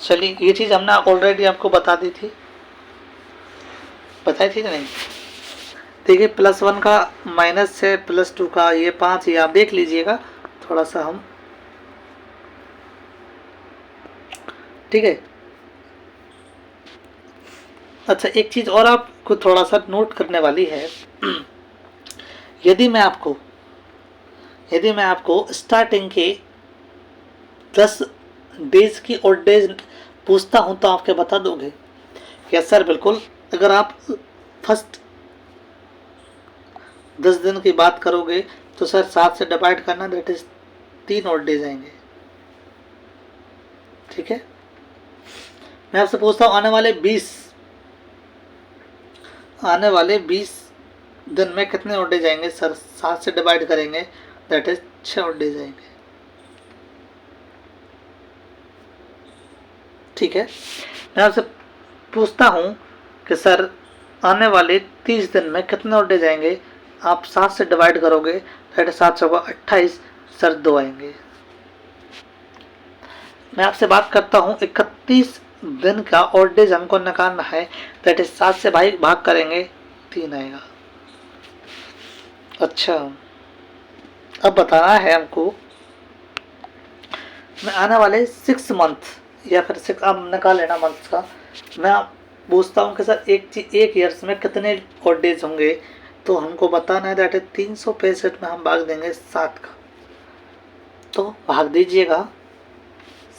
चलिए ये चीज़ हमने ऑलरेडी आपको बताई थी कि नहीं। देखिए +1 का माइनस से +2 का ये 5, ये आप देख लीजिएगा थोड़ा सा हम, ठीक है। अच्छा एक चीज़ और आपको थोड़ा सा नोट करने वाली है, यदि मैं आपको स्टार्टिंग के 10 डेज की और डेज पूछता हूं तो आप क्या बता दोगे। यस सर बिल्कुल, अगर आप फर्स्ट 10 दिन की बात करोगे तो सर 7 से डिवाइड करना, दैट इज 3 और डेज आएंगे। ठीक है, मैं आपसे पूछता हूँ आने वाले 20 दिन में कितने ऑड डेज आएंगे सर? 7 से डिवाइड करेंगे, दैट इज 6 ऑड डेज आएंगे। ठीक है, मैं आपसे पूछता हूँ कि सर आने वाले 30 दिन में कितने ऑड डेज आएंगे? आप 7 से डिवाइड करोगे, दैट इज 7 चौका 28, सर 2 आएंगे। मैं आपसे बात करता हूँ 31 दिन का ऑड डेज हमको निकालना है, दैट इज 7 से भाग करेंगे, 3 आएगा। अच्छा, अब बताना है हमको मैं आने वाले 6 मंथ या फिर 6, आप निकाल लेना मंथ्स का। मैं पूछता हूँ कि सर एक ईयर्स में कितने ऑड डेज होंगे, तो हमको बताना है, दैट इज 365 में हम भाग देंगे 7 का, तो भाग दीजिएगा।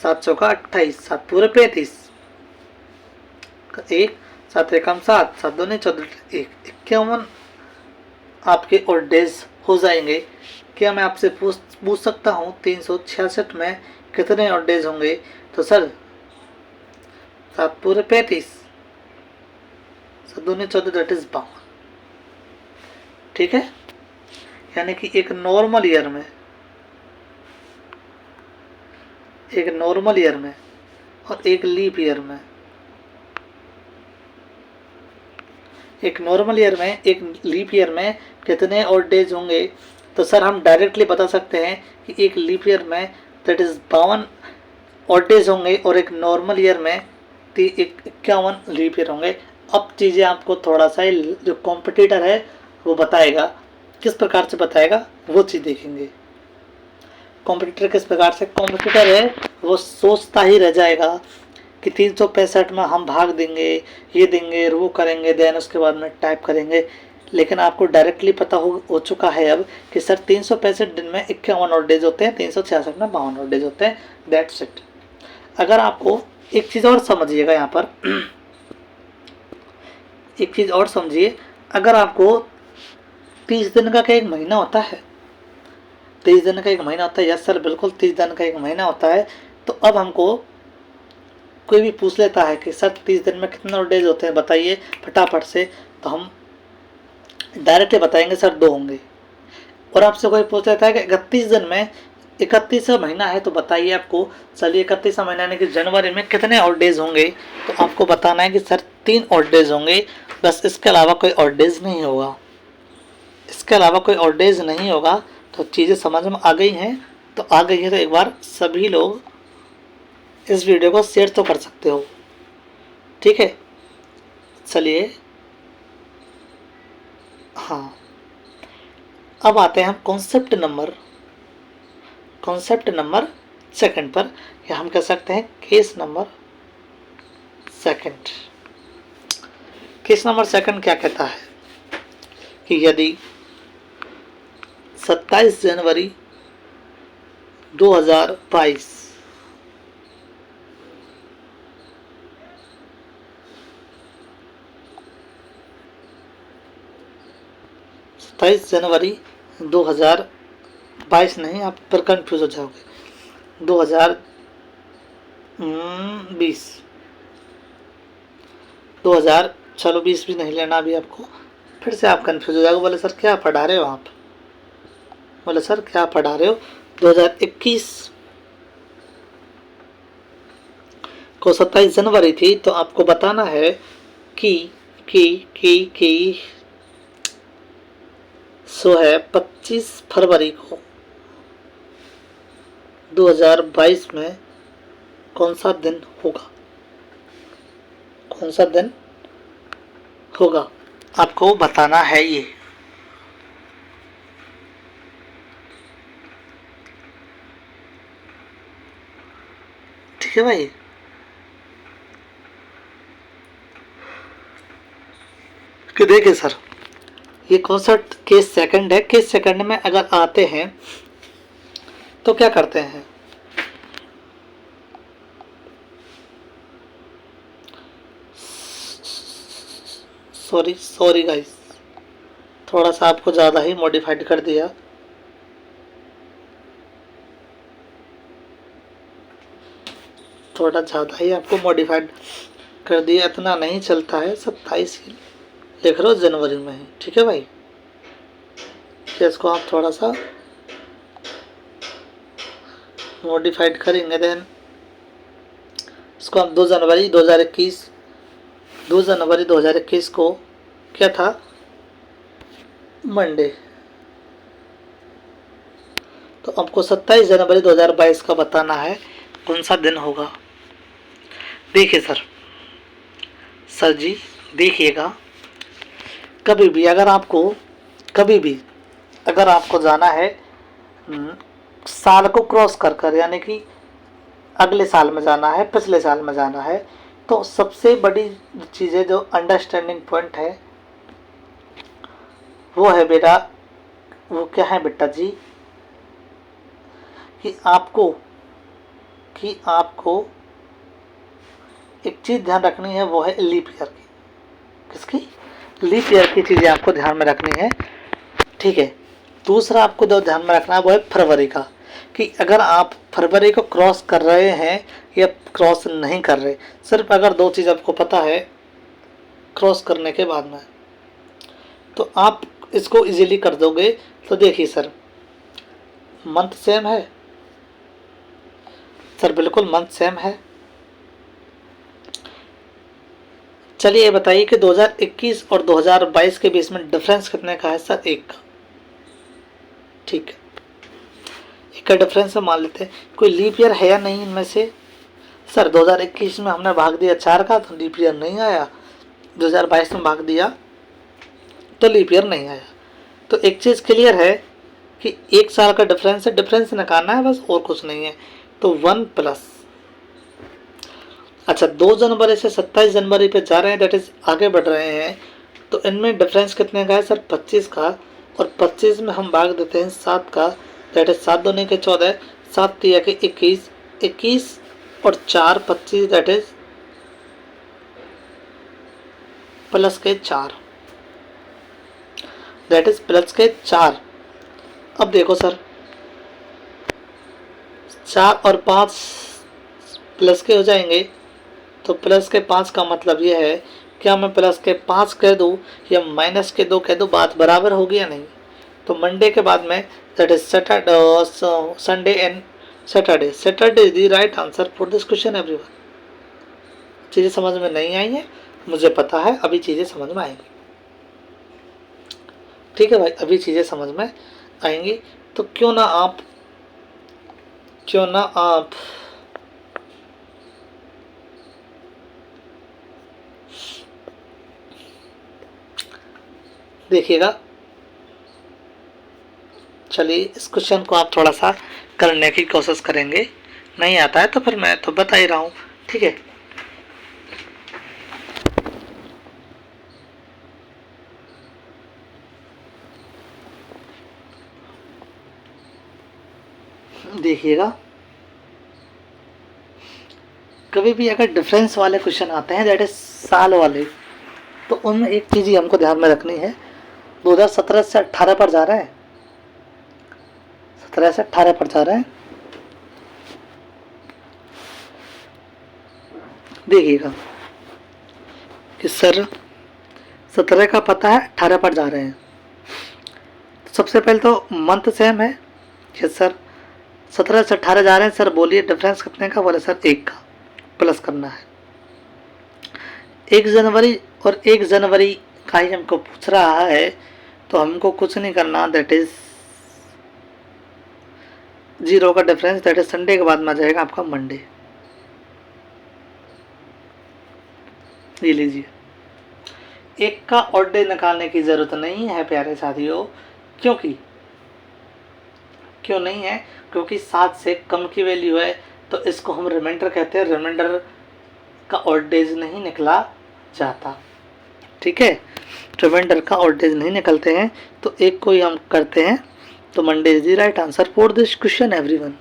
7 चौका 28, 7 पूरे 35, 1 7 एकम 7, 7 दूनी 14, 51 आपके ऑड डेज हो जाएंगे। क्या मैं आपसे पूछ सकता हूँ 366 में कितने ऑड डेज होंगे? तो सर 7 पूरे 35, 7 दूनी 14, दैट इज 52। ठीक है, यानी कि एक नॉर्मल ईयर में और एक लीप ईयर में, एक नॉर्मल ईयर में एक लीप ईयर में कितने ऑड डेज होंगे? तो सर हम डायरेक्टली बता सकते हैं कि एक लीप ईयर में दैट इज 52 ऑड डेज होंगे और एक नॉर्मल ईयर में 51 लीप ईयर होंगे। अब चीज़ें आपको थोड़ा सा जो कॉम्पिटिटर है वो बताएगा, किस प्रकार से बताएगा वो चीज़ देखेंगे। कॉम्पिटिटर किस प्रकार से, कॉम्पिटिटर है वो सोचता ही रह जाएगा कि 365 में हम भाग देंगे, ये देंगे, वो करेंगे, देन उसके बाद में टाइप करेंगे। लेकिन आपको डायरेक्टली पता हो चुका है अब कि सर 365 दिन में 51 ऑड डेज होते हैं, 366 में 52 ऑड डेज होते हैं, दैट्स इट। अगर आपको एक चीज़ और समझिएगा यहाँ पर एक चीज़ और समझिए, अगर आपको 30 दिन का एक महीना होता है, 30 दिन का एक महीना होता है, यस सर बिल्कुल 30 दिन का एक महीना होता है। तो अब हमको कोई भी पूछ लेता है कि सर 30 दिन में कितने डेज होते हैं बताइए फटाफट से, तो हम डायरेक्टली बताएंगे सर 2 होंगे। और आपसे कोई पूछ लेता है कि 31 दिन में 31वां महीना है तो बताइए आपको, चलिए 31वां महीना यानी कि जनवरी में कितने ऑड डेज होंगे, तो आपको बताना है कि सर 3 ऑड डेज होंगे, बस इसके अलावा कोई ऑड डेज नहीं होगा, इसके अलावा कोई ऑड डेज नहीं होगा। तो चीज़ें समझ में आ गई हैं? तो आ गई है तो एक बार सभी लोग इस वीडियो को शेयर तो कर सकते हो, ठीक है। चलिए हाँ, अब आते हैं हम कॉन्सेप्ट नंबर सेकंड पर, या हम कह सकते हैं case number second. Case number second क्या कहता है कि यदि 27 जनवरी 2022 27 जनवरी 2022 नहीं, आप पर कंफ्यूज हो जाओगे, 2020 चलो 20 भी नहीं लेना अभी आपको, फिर से आप कंफ्यूज हो जाओगे, बोले सर क्या पढ़ा रहे हो आप, बोले सर क्या पढ़ा रहे हो। 2021 को 27 जनवरी थी, तो आपको बताना है कि सो है 25 फरवरी को 2022 में कौन सा दिन होगा, आपको बताना है ये। ठीक है भाई, कि देखिए सर ये कॉन्सेप्ट केस सेकंड है। केस सेकंड में अगर आते हैं तो क्या करते हैं, सॉरी गाइस, थोड़ा सा आपको ज़्यादा ही मॉडिफाइड कर दिया, थोड़ा ज़्यादा ही आपको मॉडिफाइड कर दिया, इतना नहीं चलता है। 27 लिख रहा हूँ जनवरी में ही, ठीक है भाई। फिर इसको आप थोड़ा सा मॉडिफाइड करेंगे। देन इसको हम 2 जनवरी 2021 को क्या था, मंडे। तो आपको 27 जनवरी 2022 का बताना है कौन सा दिन होगा। देखिए सर जी देखिएगा, कभी भी अगर आपको जाना है साल को क्रॉस कर यानी कि अगले साल में जाना है, पिछले साल में जाना है, तो सबसे बड़ी चीज़ें जो अंडरस्टैंडिंग पॉइंट है वो है बेटा, वो क्या है बेटा जी, कि आपको एक चीज़ ध्यान रखनी है, वो है लीप ईयर की। किसकी? लीप ईयर की चीज़ें आपको ध्यान में रखनी है, ठीक है। दूसरा आपको जो ध्यान में रखना है वो है फरवरी का, कि अगर आप फरवरी को क्रॉस कर रहे हैं या क्रॉस नहीं कर रहे। सिर्फ अगर 2 चीज़ आपको पता है क्रॉस करने के बाद में, तो आप इसको इजीली कर दोगे। तो देखिए सर, मंथ सेम है सर, बिल्कुल मंथ सेम है। चलिए ये बताइए कि 2021 और 2022 के बीच में डिफरेंस कितने का है सर? 1 का। ठीक है, 1 का डिफरेंस है, मान लेते हैं। कोई लीप ईयर है या नहीं इनमें से? सर 2021 में हमने भाग दिया 4 का तो लीप ईयर नहीं आया, 2022 में भाग दिया तो लीप ईयर नहीं आया। तो एक चीज़ क्लियर है कि 1 साल का डिफरेंस है, डिफरेंस निकालना है बस, और कुछ नहीं है। तो 1 प्लस, अच्छा 2 जनवरी से 27 जनवरी पे जा रहे हैं, दैट इज आगे बढ़ रहे हैं। तो इनमें डिफरेंस कितने का है सर? 25 का, और 25 में हम भाग देते हैं 7 का, दैट इज 7 दूनी के 14, 7 तिया के 21, 21 और 4 25, दैट इज प्लस के 4, दैट इज प्लस के 4। अब देखो सर, 4 और 5 प्लस के हो जाएंगे, तो प्लस के 5 का मतलब ये है, क्या मैं प्लस के 5 कह दूँ या माइनस के 2 कह दूँ, बात बराबर होगी या नहीं? तो मंडे के बाद में that is Saturday, Sunday and Saturday, Saturday is the right answer for this question everyone. चीज़ें समझ में नहीं आई हैं मुझे पता है, अभी चीज़ें समझ में आएंगी, ठीक है भाई, अभी चीज़ें समझ में आएंगी। तो क्यों ना आप देखिएगा। चलिए इस क्वेश्चन को आप थोड़ा सा करने की कोशिश करेंगे, नहीं आता है तो फिर मैं तो बता ही रहा हूँ, ठीक है। देखिएगा, कभी भी अगर डिफरेंस वाले क्वेश्चन आते हैं, दैट इज साल वाले, तो उनमें एक चीज़ ही हमको ध्यान में रखनी है, 2017 से 18 पर जा रहे हैं, 17 से 18 पर जा रहे हैं। देखिएगा कि सर 17 का पता है, 18 पर जा रहे हैं। सबसे पहले तो मंथ सेम है, यस सर। 17 से 18 जा रहे हैं सर, बोलिए डिफरेंस कितने का? बोले सर 1 का, प्लस करना है। 1 जनवरी और 1 जनवरी का ही हमको पूछ रहा है, तो हमको कुछ नहीं करना, दैट इज 0 का डिफरेंस, दैट इज संडे के बाद में आ जाएगा आपका मंडे। ये लीजिए, 1 का ऑड डे निकालने की ज़रूरत नहीं है प्यारे साथियों, क्यों नहीं है? क्योंकि 7 से कम की वैल्यू है, तो इसको हम रिमाइंडर कहते हैं, रिमाइंडर का ऑड डेज नहीं निकला जाता, ठीक है। रिमाइंडर का ऑड डेज नहीं निकलते हैं, तो 1 को ही हम करते हैं, तो Monday is the right answer for this question everyone.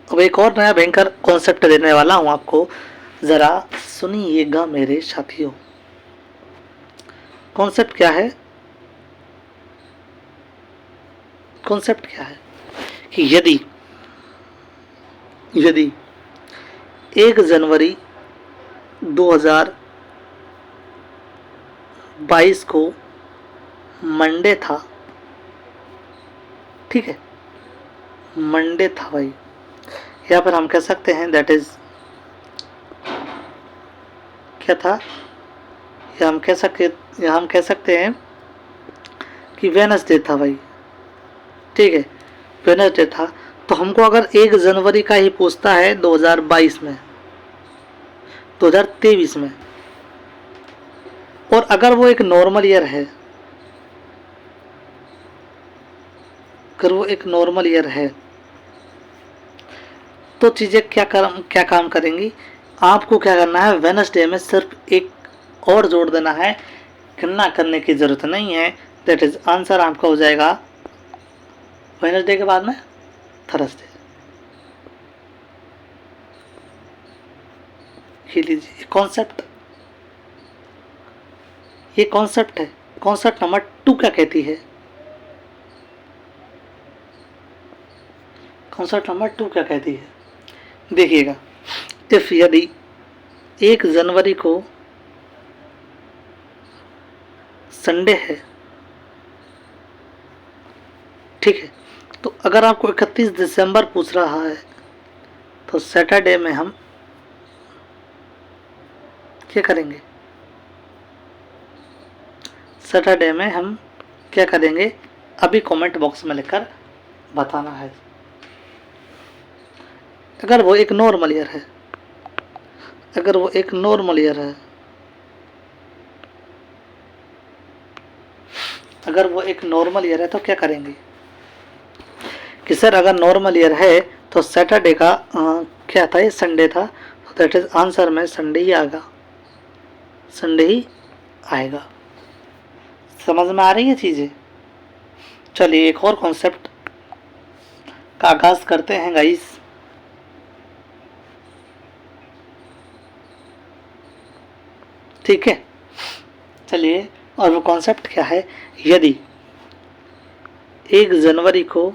अब एक और नया भयंकर कॉन्सेप्ट देने वाला हूँ आपको, ज़रा सुनिएगा मेरे साथियों। कॉन्सेप्ट क्या है? कॉन्सेप्ट क्या है कि यदि 1 जनवरी 2022 को मंडे था, ठीक है, मंडे था भाई, या फिर हम कह सकते हैं दैट इज क्या था, या हम कह सकते हैं कि वेनसडे था भाई, ठीक है, वेनसडे था। तो हमको अगर 1 जनवरी का ही पूछता है 2022 में, 2023 में, और अगर वो एक नॉर्मल ईयर है, अगर वो एक नॉर्मल ईयर है, तो चीज़ें क्या काम करेंगी। आपको क्या करना है, वेनसडे में सिर्फ एक और जोड़ देना है, गणना करने की ज़रूरत नहीं है। दैट इज आंसर आपका हो जाएगा वेनसडे के बाद में थर्सडे। ये लीजिए कॉन्सेप्ट, ये कॉन्सेप्ट है। कॉन्सेप्ट नंबर 2 क्या कहती है, कॉन्सेप्ट नंबर 2 क्या कहती है, देखिएगा। इफ यदि 1 जनवरी को संडे है, ठीक है, तो अगर आपको 31 दिसंबर पूछ रहा है, तो सैटरडे में हम क्या करेंगे, सैटरडे में हम क्या करेंगे, अभी कमेंट बॉक्स में लिखकर बताना है। अगर वो एक नॉर्मल ईयर है, अगर वो एक नॉर्मल ईयर है, अगर वो एक नॉर्मल ईयर है तो क्या करेंगे कि सर अगर नॉर्मल ईयर है तो सैटरडे का क्या था, ये संडे था, तो दैट इज आंसर में संडे ही आएगा, संडे ही आएगा। समझ में आ रही है चीज़ें। चलिए एक और कॉन्सेप्ट का आगाज करते हैं गाइस। ठीक है, चलिए, और वो कॉन्सेप्ट क्या है, यदि 1 जनवरी को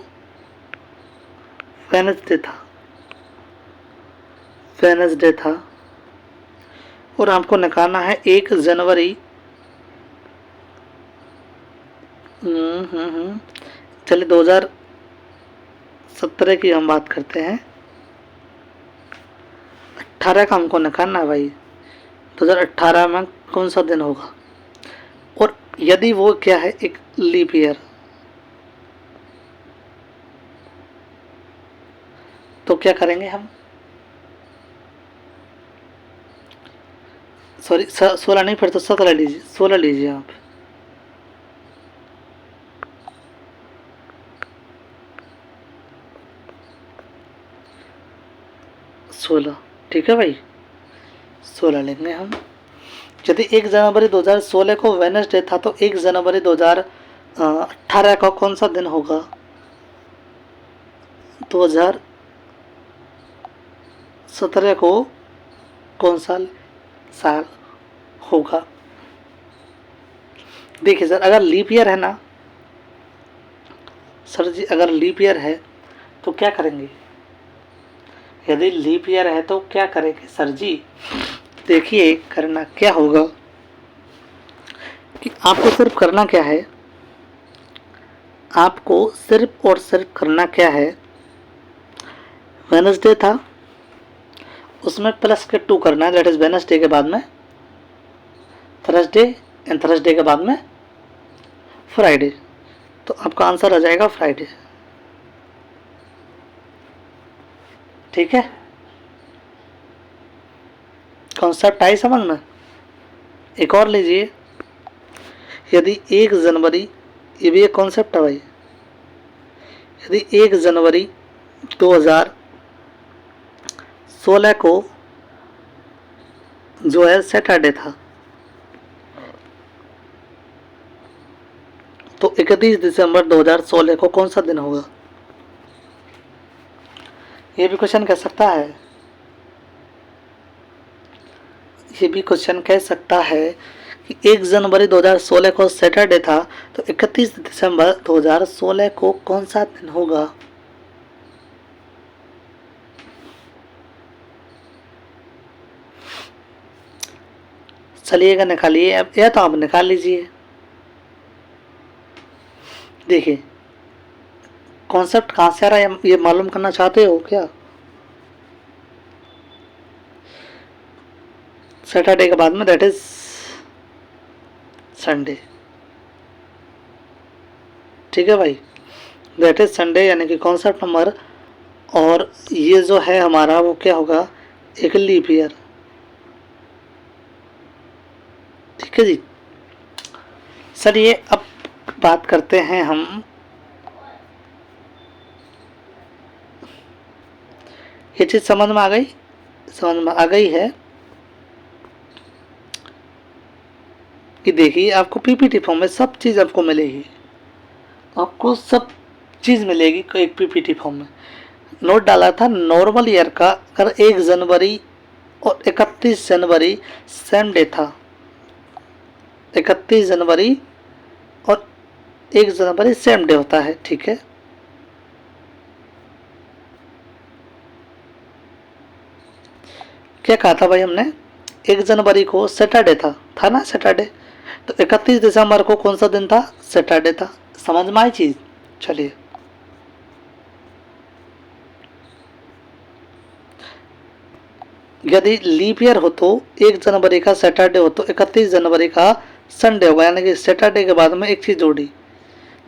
वेनसडे था, वेनसडे था, और हमको निकालना है 1 जनवरी, चलिए 2017 की हम बात करते हैं, 18 का हमको निकालना है भाई, 2018 में कौन सा दिन होगा, और यदि वो क्या है, एक लीप ईयर, तो क्या करेंगे हम, सॉरी 16 नहीं, फिर तो 17 लीजिए, 16 लीजिए आप, सोलह, ठीक है भाई, 16 लेंगे हम। यदि 1 जनवरी 2016 को वेनसडे था, तो 1 जनवरी 2018 का कौन सा दिन होगा, 2017 को कौन सा साल होगा। देखिए सर, अगर लीप ईयर है ना सर जी, अगर लीप ईयर है तो क्या करेंगे, यदि लीप ईयर है तो क्या करेंगे सर जी। देखिए करना क्या होगा कि आपको सिर्फ करना क्या है, आपको सिर्फ और सिर्फ करना क्या है, वेनसडे था उसमें प्लस के 2 करना है, दैट इज वेनसडे के बाद में थर्सडे, एंड थर्सडे के बाद में फ्राइडे, तो आपका आंसर आ जाएगा फ्राइडे। ठीक है, कॉन्सेप्ट आई समझ में। एक और लीजिए, यदि 1 जनवरी, ये भी एक कॉन्सेप्ट है भाई, यदि 1 जनवरी 2016 को जो है सैटरडे था, तो 31 दिसंबर 2016 को कौन सा दिन होगा। ये भी क्वेश्चन कह सकता है, ये भी क्वेश्चन कह सकता है कि 1 जनवरी 2016 को सैटरडे था, तो 31 दिसंबर 2016 को कौन सा दिन होगा। चलिएगा निकालिए अब, या तो आप निकाल लीजिए, देखिए कॉन्सेप्ट कहाँ से आ रहा है ये मालूम करना चाहते हो क्या? सैटरडे के बाद में दैट इज संडे। ठीक है भाई, दैट इज संडे यानी कि कॉन्सेप्ट नंबर। और ये जो है हमारा वो क्या होगा, एक लीप ईयर। ठीक है जी। सर ये अब बात करते हैं हम, ये चीज समझ में आ गई? समझ में आ गई है कि देखिए आपको पीपीटी फॉर्म में सब चीज आपको मिलेगी, आपको सब चीज मिलेगी एक पीपीटी फॉर्म में। नोट डाला था नॉर्मल ईयर का, अगर 1 जनवरी और 31 जनवरी सेम डे था, 31 जनवरी और 1 जनवरी सेम डे होता है। ठीक है, क्या कहा था भाई हमने? 1 जनवरी को सैटरडे था ना सैटरडे, तो 31 दिसंबर को कौन सा दिन था? सैटरडे था। समझ में आई चीज? चलिए, यदि लीप ईयर हो तो 1 जनवरी का सैटरडे हो तो 31 जनवरी का संडे होगा, यानी कि सैटरडे के बाद में एक चीज जोड़ी,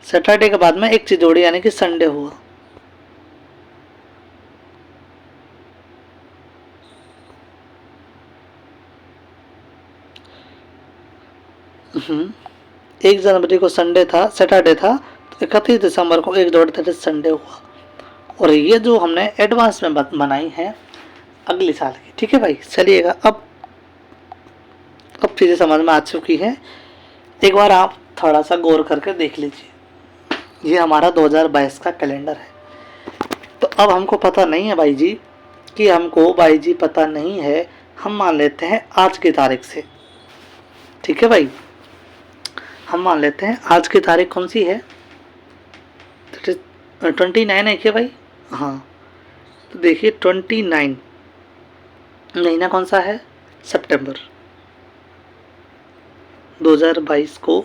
सैटरडे के बाद में एक चीज जोड़ी यानी कि संडे हुआ। एक जनवरी को संडे था, सैटरडे था, तो 31 दिसंबर को एक जोड़ते थे, संडे हुआ। और ये जो हमने एडवांस में बनाई है अगले साल की। ठीक है भाई, चलिएगा अब चीज़ें समझ में आ चुकी है। एक बार आप थोड़ा सा गौर करके देख लीजिए, ये हमारा 2022 का कैलेंडर है। तो अब हमको पता नहीं है भाई जी, कि हमको भाई जी पता नहीं है, हम मान लेते हैं आज की तारीख से। ठीक है भाई, हम मान लेते हैं आज की तारीख कौन सी है? 29 है क्या भाई? हाँ, तो देखिए 29 महीना कौन सा है? सितंबर 2022 को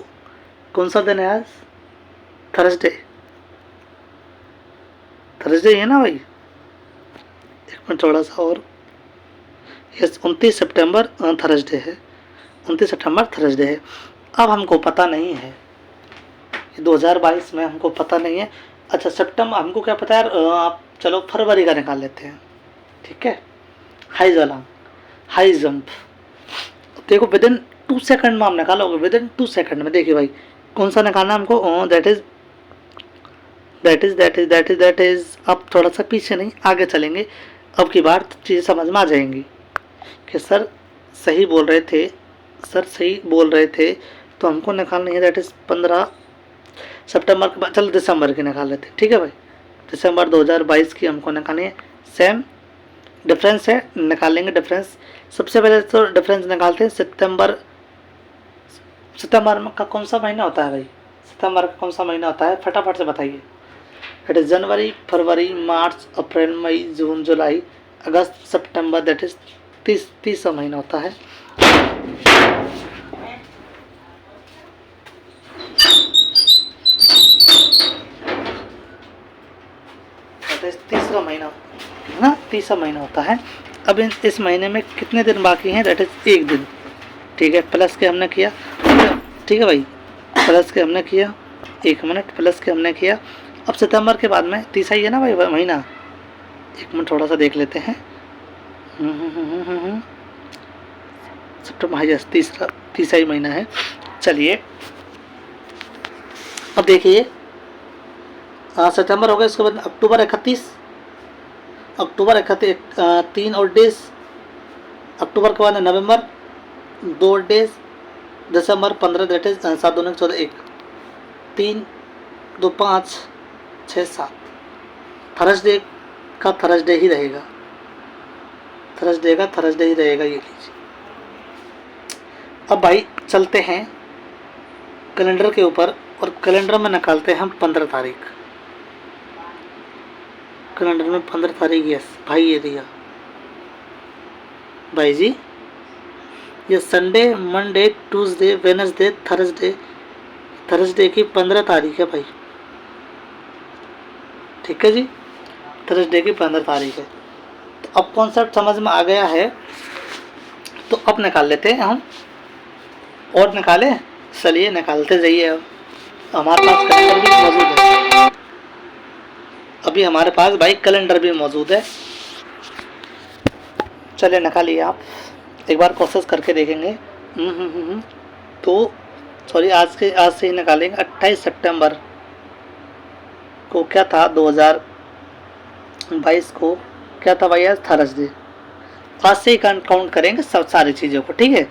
कौन सा दिन है आज? थर्सडे। थर्सडे है ना भाई? एक मिनट थोड़ा सा और, यस 29 सितंबर थर्सडे है, 29 सितंबर थर्सडे है। अब हमको पता नहीं है, 2022 में हमको पता नहीं है। अच्छा सितंबर हमको क्या पता है आप चलो फरवरी का निकाल लेते हैं। ठीक है, हाई जंप, हाई जंप देखो विद इन 2 सेकंड में हम निकालोगे, विद इन 2 सेकंड में। देखिए भाई कौन सा निकालना हमको? दैट इज अब थोड़ा सा पीछे नहीं आगे चलेंगे, अब की बार चीज़ें समझ में आ जाएंगी कि सर सही बोल रहे थे, सर सही बोल रहे थे। तो हमको निकालनी है दैट इज 15 सितंबर के बाद, चलो दिसंबर की निकाल लेते। ठीक है भाई, दिसंबर 2022 की हमको निकालनी है। सेम डिफरेंस है, निकालेंगे डिफरेंस। सबसे पहले तो डिफरेंस निकालते हैं। सितंबर का कौन सा महीना होता है भाई? सितंबर का कौन सा महीना होता है? फटाफट से बताइए। It is January, February, March, April, May, June, July, August, September, that is 30 महीना होता है। तीसरा महीना है ना, तीसरा महीना होता है। अब इस महीने में कितने दिन बाकी हैं? दैट इज 1 दिन। ठीक है, प्लस के हमने किया। ठीक है भाई, प्लस के हमने किया, 1 मिनट, प्लस के हमने किया। अब सितंबर के बाद में तीसरा ही है ना भाई महीना, 1 मिनट थोड़ा सा देख लेते हैं। सितंबर, यस तीसरा ही महीना है। चलिए अब देखिए सितंबर हो गया, उसके बाद अक्टूबर 31, 3 और डेज। अक्टूबर के बाद नवंबर 2 days, December 15, that is 7 2 14 1, 3 2 5 6 7। Thursday का थर्सडे ही रहेगा, थर्सडे का थर्सडे ही रहेगा, ये लीजिए। अब भाई चलते हैं कैलेंडर के ऊपर, और कैलेंडर में निकालते हैं हम 15 तारीख। कैलेंडर में 15 तारीख, यस भाई ये दिया भाई जी। ये Sunday, Monday, Tuesday, Wednesday, Thursday की 15 तारीख है भाई। ठीक है जी, थर्सडे की 15 तारीख है। तो अब कॉन्सेप्ट समझ में आ गया है, तो अब निकाल लेते हैं हम। और निकाले, चलिए निकालते जाइए। अब हमारे पास कैलेंडर भी मौजूद है, अभी हमारे पास भाई कैलेंडर भी मौजूद है। चलिए निकालिए आप, एक बार कोशिश करके देखेंगे। तो सॉरी, आज से ही निकालेंगे। 28 सितंबर को क्या था, 2022 को क्या था भाई, आज थर्सडे। आज से ही काउंट करेंगे सब सारी चीज़ों को, ठीक है।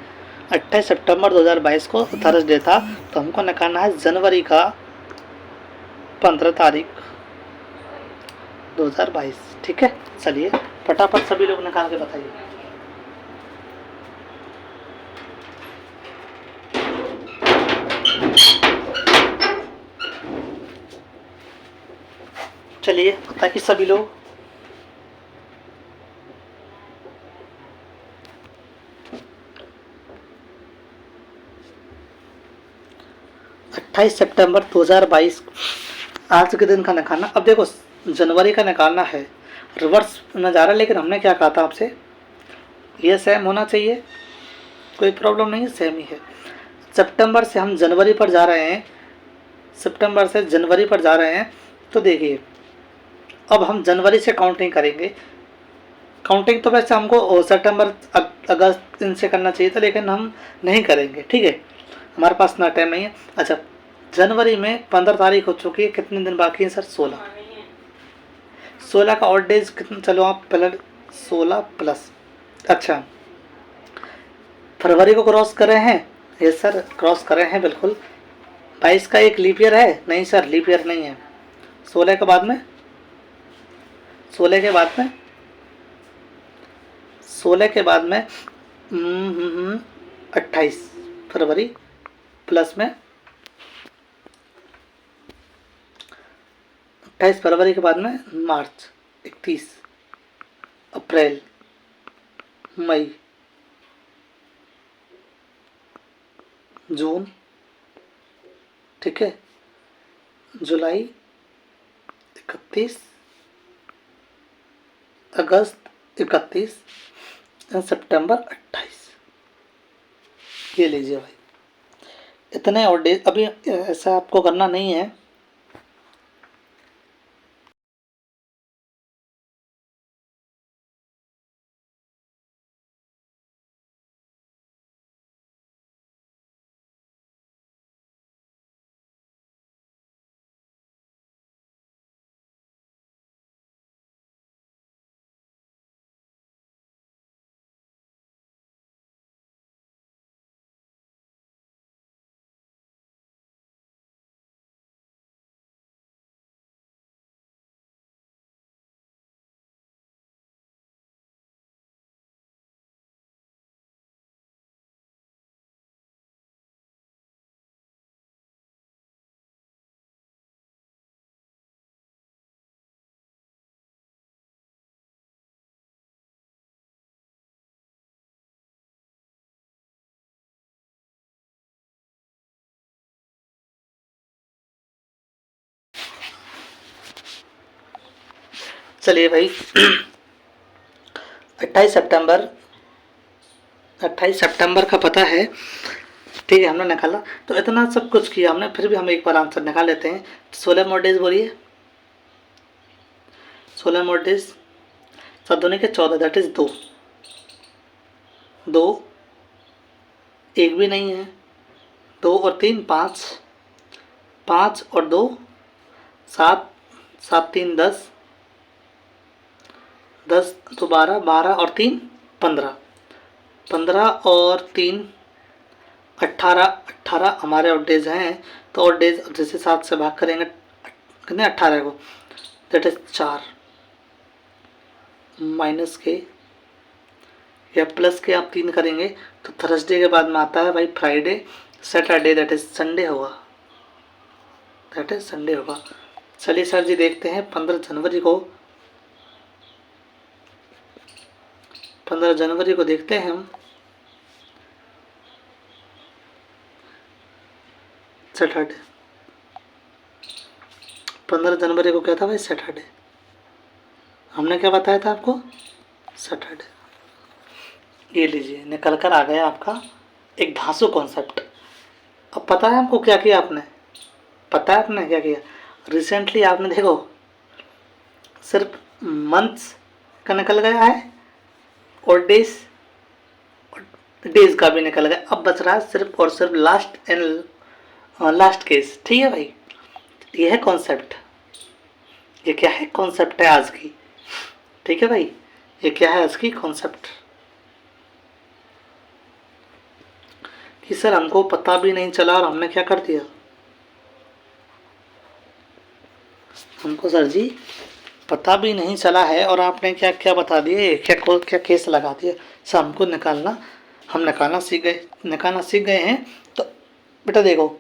28 सितंबर 2022 को थर्सडे था, तो हमको निकालना है जनवरी का 15 तारीख 2022, ठीक है। चलिए फटाफट सभी लोग निकाल के बताइए। चलिए बताइए सभी लोग। 28 सितंबर 2022 आज के दिन का निकालना। अब देखो, जनवरी का निकालना है, रिवर्स में जा रहा है, लेकिन हमने क्या कहा था आपसे, ये सेम होना चाहिए, कोई प्रॉब्लम नहीं है, सेम ही है। सितंबर से हम जनवरी पर जा रहे हैं, सितंबर से जनवरी पर जा रहे हैं। तो देखिए, अब हम जनवरी से काउंट नहीं करेंगे। काउंटिंग तो वैसे हमको सितंबर अगस्त इनसे करना चाहिए था, लेकिन हम नहीं करेंगे, ठीक है, हमारे पास इतना टाइम नहीं है। अच्छा, जनवरी में 15 तारीख हो चुकी है, कितने दिन बाकी हैं सर? 16। 16 का ऑड डेज कितना, चलो आप पहले 16 प्लस, अच्छा फरवरी को क्रॉस कर रहे हैं? यस सर, क्रॉस कर रहे हैं बिल्कुल। 22 का एक लीप ईयर है? नहीं सर, लीप ईयर नहीं है। 16 के बाद में, 16 के बाद में, 16 के बाद में 28 फरवरी प्लस में 28 फरवरी के बाद में मार्च, 31 अप्रैल, मई, जून, ठीक है, जुलाई, 31 अगस्त, 31 सितंबर, 28। ये लीजिए भाई, इतने और डेज। अभी ऐसा आपको करना नहीं है। चलिए भाई, 28 सितंबर, 28 सितंबर का पता है, ठीक है, हमने निकाला। तो इतना सब कुछ किया हमने, फिर भी हम एक बार आंसर निकाल लेते हैं। 16 मोर डेज बोलिए, 16 मोर डेज, 7 दूनी के 14, दैट इज 2, 2 एक भी नहीं है, 2 और 3 5, 5 और 2 7, 7 3 10, 10 तो 12, 12 और 3 15, 15 और 3 18, 18 हमारे ऑड डेज हैं। तो ऑड डेज जैसे 7 से भाग करेंगे कितने, 18 को, दैट इज 4, माइनस के या प्लस के आप 3 करेंगे तो थर्सडे के बाद में आता है भाई Friday, Saturday that is Sunday होगा, दैट इज संडे होगा। चलिए सर जी देखते हैं 15 जनवरी को, 15 जनवरी को देखते हैं हम। सैटरडे 15 जनवरी को क्या था भाई? सैटरडे। हमने क्या बताया था आपको? सैटरडे। ये लीजिए, निकल कर आ गया आपका एक धांसू कॉन्सेप्ट। अब पता है आपको क्या किया आपने? पता है आपने क्या किया? रिसेंटली आपने देखो सिर्फ मंथ्स का निकल गया है और डेज का भी निकल गया। अब बच रहा है सिर्फ और सिर्फ लास्ट केस। ठीक है भाई, ये है कॉन्सेप्ट। ये क्या है? कॉन्सेप्ट है आज की। ठीक है भाई, ये क्या है आज की कॉन्सेप्ट? कि सर हमको पता भी नहीं चला और हमने क्या कर दिया। हमको सर जी पता भी नहीं चला है और आपने क्या क्या बता दिए, क्या केस लगा दिया। सर हमको निकालना, हम निकालना सीख गए हैं। तो बेटा देखो,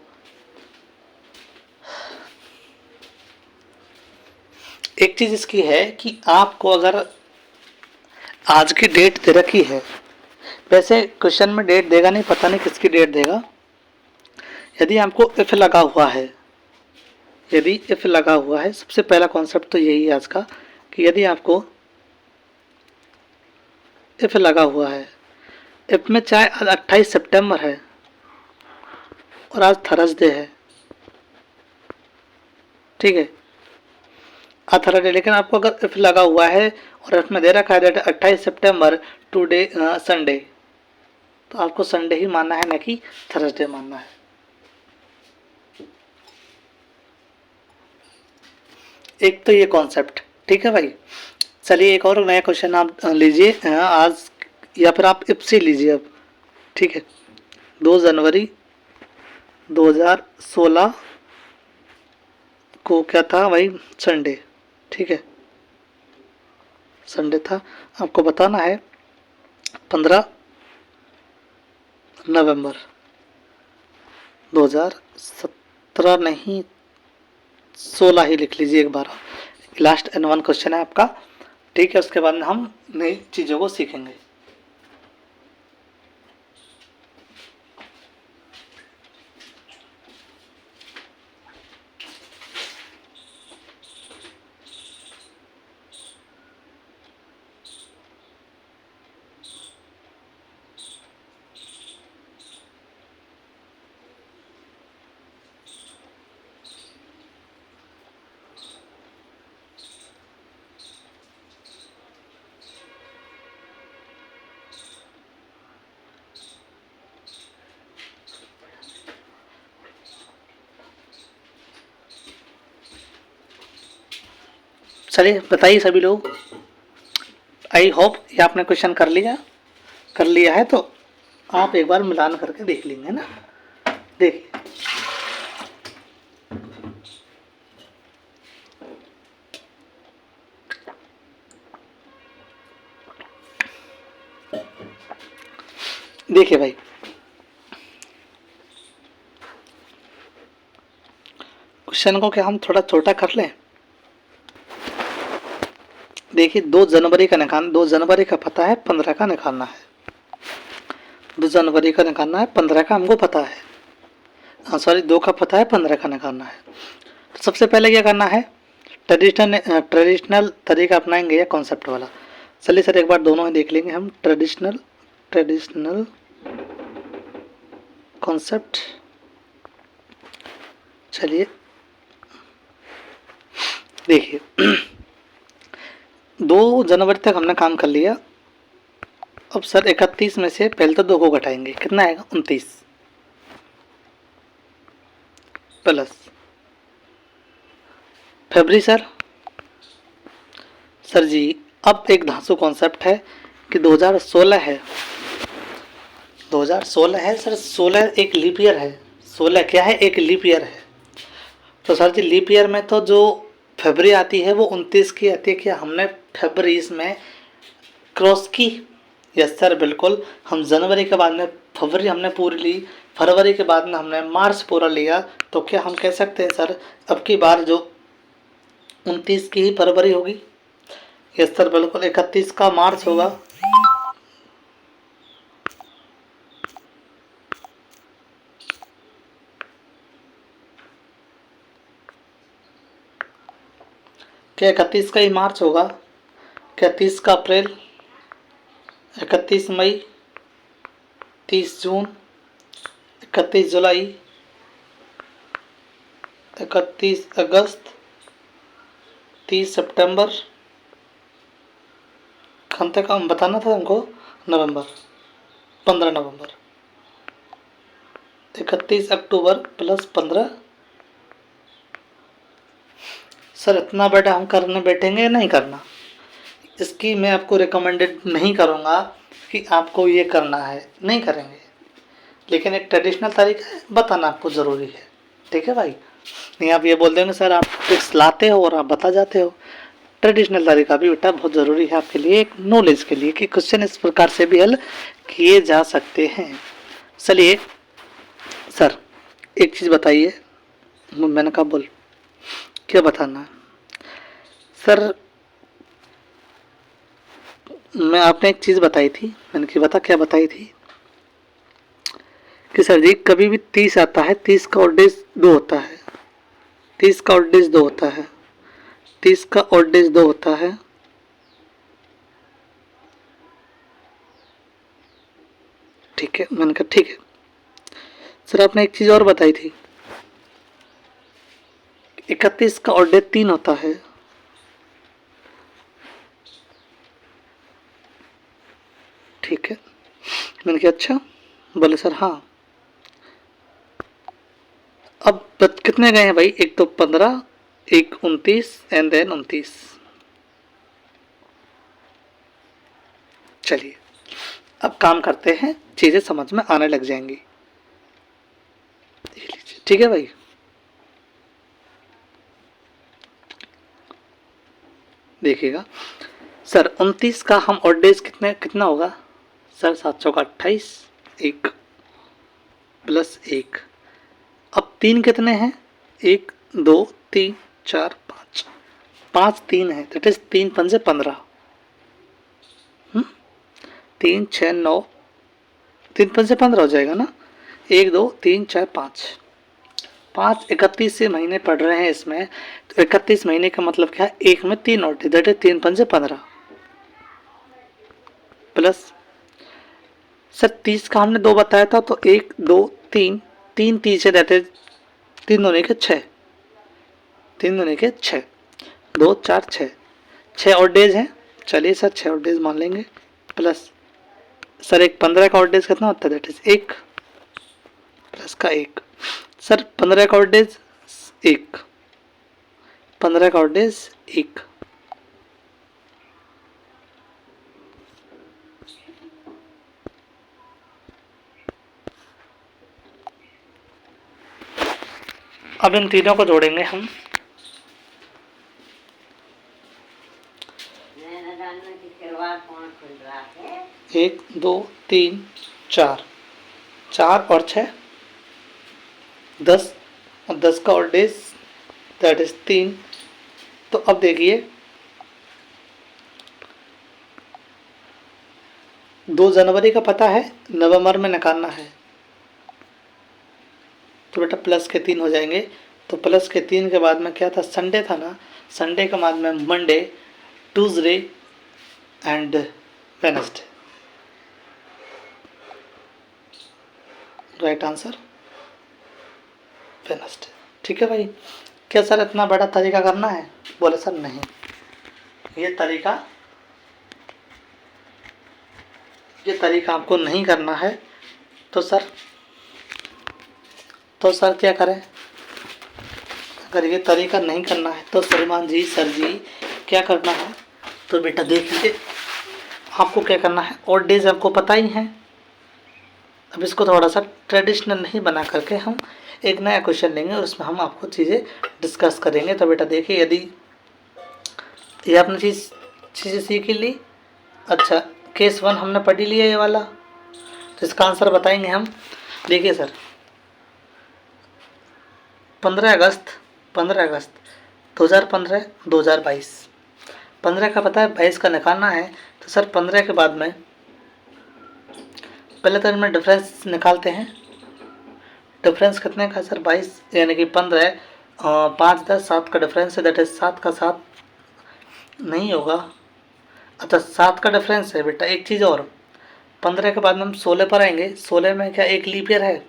एक चीज़ इसकी है कि आपको अगर आज की डेट दे रखी है, वैसे क्वेश्चन में डेट देगा नहीं, पता नहीं किसकी डेट देगा। यदि आपको इफ लगा हुआ है, यदि इफ लगा हुआ है, सबसे पहला कॉन्सेप्ट तो यही है आज का कि यदि आपको इफ लगा हुआ है, इफ में चाहे आज 28 सितंबर है और आज थर्सडे है, ठीक है, आज थर्सडे, लेकिन आपको अगर इफ लगा हुआ है और इफ में दे रखा है डेट 28 सितंबर टुडे संडे, तो आपको संडे ही मानना है, ना कि थर्सडे मानना है। एक तो ये कॉन्सेप्ट। ठीक है भाई, चलिए एक और नया क्वेश्चन आप लीजिए आज, या फिर आप इफ से लीजिए अब। ठीक है, 2 जनवरी 2016 को क्या था भाई? संडे। ठीक है, संडे था। आपको बताना है 15 नवंबर 2017, नहीं 16 ही लिख लीजिए एक बार। लास्ट एंड वन क्वेश्चन है आपका। ठीक है, उसके बाद में हम नई चीज़ों को सीखेंगे। चलिए बताइए सभी लोग, आई होप ये आपने क्वेश्चन कर लिया है, तो आप एक बार मिलान करके देख लेंगे ना। देखिए, देखिए भाई, क्वेश्चन को क्या हम थोड़ा छोटा कर लें। देखिए, 2 जनवरी का निकालना, 2 जनवरी का पता है, 15 का निकालना है। 2 जनवरी का निकालना है, 15 का हमको पता है। हाँ सॉरी, 2 का पता है, 15 का निकालना है। तो सबसे पहले क्या करना है? ट्रेडिशनल तरीका अपनाएंगे या कॉन्सेप्ट वाला? चलिए सर एक बार दोनों ही देख लेंगे हम। Traditional concept. चलिए देखिए, 2 जनवरी तक हमने काम कर लिया। अब सर 31 में से पहले तो 2 को घटाएंगे, कितना आएगा? 29 प्लस फरवरी। सर जी अब एक धांसू कॉन्सेप्ट है कि 2016 है, 2016 है सर, 16 एक लीप ईयर है। 16 क्या है? एक लीप ईयर है। तो सर जी लीप ईयर में तो जो फरवरी आती है वो 29 की आती है। क्या हमने फरवरी इसमें क्रॉस की? यस सर बिल्कुल। हम जनवरी के बाद में फरवरी हमने पूरी ली, फरवरी के बाद में हमने मार्च पूरा लिया। तो क्या हम कह सकते हैं सर अब की बार जो 29 की ही फरवरी होगी? यस सर बिल्कुल, 31 का मार्च होगा। क्या 31 का ही मार्च होगा? क्या 30 का अप्रैल, 31 मई, 30 जून, 31 जुलाई, 31 अगस्त, 30 सितंबर, कौन तक हम बताना था हमको? नवंबर, 15 नवंबर, 31 अक्टूबर प्लस 15। सर इतना बेटा हम करने बैठेंगे या नहीं करना? इसकी मैं आपको रिकमेंडेड नहीं करूँगा कि आपको ये करना है, नहीं करेंगे, लेकिन एक ट्रेडिशनल तरीका है, बताना आपको ज़रूरी है। ठीक है भाई, नहीं आप ये बोल देंगे सर आप ट्रिक्स लाते हो और आप बता जाते हो। ट्रेडिशनल तरीका भी बेटा बहुत ज़रूरी है आपके लिए, एक नॉलेज के लिए, कि क्वेश्चन इस प्रकार से भी हल किए जा सकते हैं। चलिए सर एक चीज़ बताइए। मैंने कहा बोल, क्या बताना है सर? मैं आपने एक चीज़ बताई थी, मैंने कि बता क्या बताई थी कि सर जी कभी भी 30 आता है, 30 का ऑड डेज 2 होता है, 30 का ऑड डेज 2 होता है, 30 का ऑड डेज 2 होता है। ठीक है, मैंने कहा ठीक है। सर आपने एक चीज़ और बताई थी, 31 का ऑड डेज 3 होता है। ठीक है, मैंने कहा अच्छा, बोले सर हाँ। अब कितने गए हैं भाई? एक तो 15, एक 29 एंड देन 29। चलिए अब काम करते हैं, चीज़ें समझ में आने लग जाएंगी। देख लीजिए, ठीक है भाई। देखिएगा सर 29 का हम ऑड डेज कितना होगा सर? 7 चौका 28, 1 प्लस 1। अब 3 कितने हैं? 1 2 3 4 5, 5 3 है, दैट इज 3 पंजे 15, 3 6 9, 3 पंजे 15 हो जाएगा ना। 1 2 3 4 5, 5 31 से महीने पड़ रहे हैं इसमें, तो 31 महीने का मतलब क्या है? एक में 3 ऑड, दैट इज 3 पंजे 15 प्लस सर 30 का हमने 2 बताया था, तो 1 2 3, 3 30 है, दैट इज 3 दूनी के 6, 3 दूनी के 6, 2 4 6, 6 ऑड डेज हैं। चलिए सर 6 ऑड डेज मान लेंगे, प्लस सर एक 15 का ऑड डेज कितना होता है? दैट इज 1 प्लस का 1। सर 15 का ऑड डेज 1, 15 का ऑड डेज 1। अब इन तीनों को जोड़ेंगे हम। 1 2 3 4, 4 और 6 10, और 10 का ऑड डेज दैट इज 3। तो अब देखिए 2 जनवरी का पता है, नवंबर में निकालना है, तो बेटा प्लस के 3 हो जाएंगे। तो प्लस के 3 के बाद में क्या था? संडे था ना, संडे के बाद में Monday, Tuesday and Wednesday. Right answer Wednesday. ठीक है भाई। क्या सर इतना बड़ा तरीका करना है? बोले सर नहीं, ये तरीका आपको नहीं करना है। तो सर क्या करें? अगर ये तरीका नहीं करना है तो श्रीमान जी, सर जी क्या करना है? तो बेटा देख लीजिए, आपको क्या करना है, ऑड डेज आपको पता ही है। अब इसको थोड़ा सा ट्रेडिशनल नहीं बना करके हम एक नया क्वेश्चन लेंगे और उसमें हम आपको चीज़ें डिस्कस करेंगे। तो बेटा देखिए, यदि ये आपने चीज़ें सीख ही ली, अच्छा केस 1 हमने पढ़ ही लिया ये वाला, तो इसका आंसर बताएंगे हम। देखिए सर 15 अगस्त 2015 2022, 15 का पता है, 22 का निकालना है। तो सर 15 के बाद में पहले तो इनमें डिफरेंस निकालते हैं। डिफरेंस कितने का सर? 22 यानी कि 15, 5 10 7 का डिफरेंस है, दैट इज 7 का 7 नहीं होगा। अच्छा 7 का डिफरेंस है बेटा। एक चीज़ और, 15 के बाद में हम 16 पर आएंगे। 16 में क्या एक लीप ईयर है?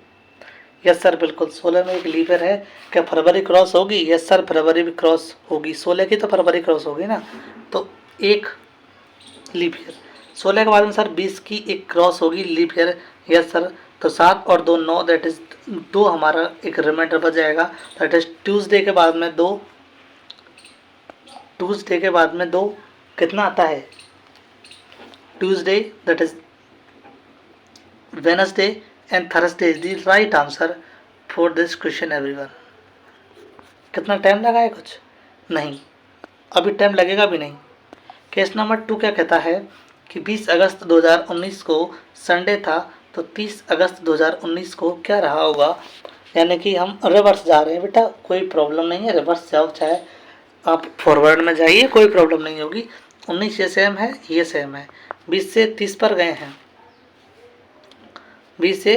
यस सर बिल्कुल, 16 में एक लीप ईयर है। क्या फरवरी क्रॉस होगी? यस सर फरवरी भी क्रॉस होगी। 16 की तो फरवरी क्रॉस होगी ना, तो एक लीप ईयर। 16 के बाद में सर 20 की एक क्रॉस होगी लीप ईयर। Yes sir. तो 7 और 2 9, दैट इज 2 हमारा एक रिमाइंडर बच जाएगा। दैट इज ट्यूसडे के बाद में 2, ट्यूसडे के बाद में 2 कितना आता है? Tuesday, that is Wednesday and Thursday is the right answer for this question everyone. कितना टाइम लगा है? कुछ नहीं, अभी टाइम लगेगा भी नहीं। केस नंबर 2 क्या कहता है कि 20 अगस्त 2019 को संडे था, तो 30 अगस्त 2019 को क्या रहा होगा? यानी कि हम रिवर्स जा रहे हैं बेटा, कोई प्रॉब्लम नहीं है, रिवर्स जाओ चाहे आप फॉरवर्ड में जाइए, कोई प्रॉब्लम नहीं होगी। 19 ये सेम है, ये सेम है। 20 से 30 पर गए हैं, 20 से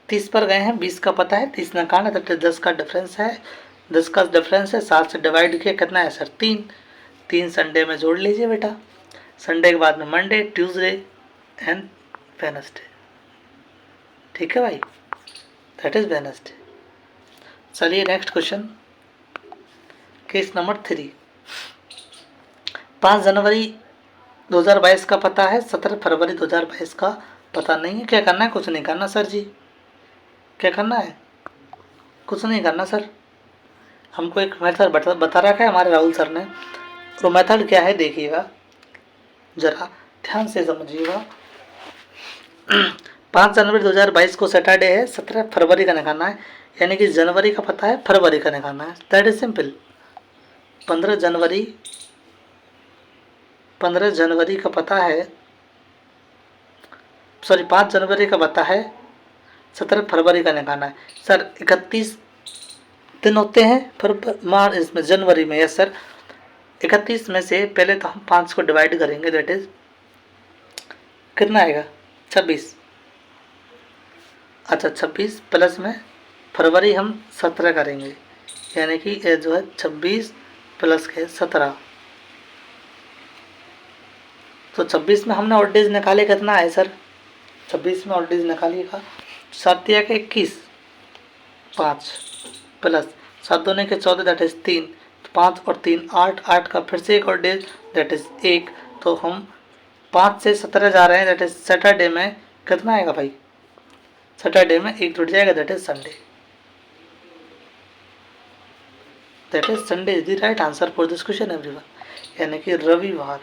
30 पर गए हैं, 20 का पता है, 30 निकालना है तो 10 का डिफरेंस है, 10 का डिफरेंस है, 7 से डिवाइड किया कितना है सर? 3। 3 संडे में जोड़ लीजिए बेटा। संडे के बाद में मंडे, ट्यूसडे एंड वेनसडे। ठीक है भाई, दैट इज वेनसडे। चलिए नेक्स्ट क्वेश्चन, केस नंबर 3। 5 जनवरी 2022 का पता है, 17 फरवरी 2022 का पता नहीं है। क्या करना है? कुछ नहीं करना सर जी। क्या करना है? कुछ नहीं करना सर। हमको एक मेथड बता रखा है हमारे राहुल सर ने। तो मेथड क्या है देखिएगा, जरा ध्यान से समझिएगा। 5 जनवरी 2022 को सैटरडे है, 17 फरवरी का निकालना है, यानी कि जनवरी का पता है, फरवरी का निकालना है। That is simple. 15 जनवरी का पता है, सॉरी 5 जनवरी का पता है, 17 फरवरी का निकालना है। सर 31 दिन होते हैं मार्च इसमें, जनवरी में। Yes sir. 31 में से पहले तो हम 5 को डिवाइड करेंगे, दैट इज कितना आएगा? 26। अच्छा 26 प्लस में फरवरी हम 17 करेंगे, यानी कि ये जो है 26 प्लस के 17। तो 26 में हमने ऑड डेज निकाले, कितना है सर? 26 में ऑड डेज निकालिएगा, 7 या 21, 5 प्लस 7 दूने के 14, दैट इज 3। 5 और 3 8, 8 का फिर से एक और डेज, दैट इज 1। तो हम 5 से 17 जा रहे हैं, दैट इज सैटरडे में कितना आएगा भाई? सैटरडे में 1 जुड़ जाएगा, that is Sunday. That is Sunday is the right answer for this question everyone, यानी कि रविवार।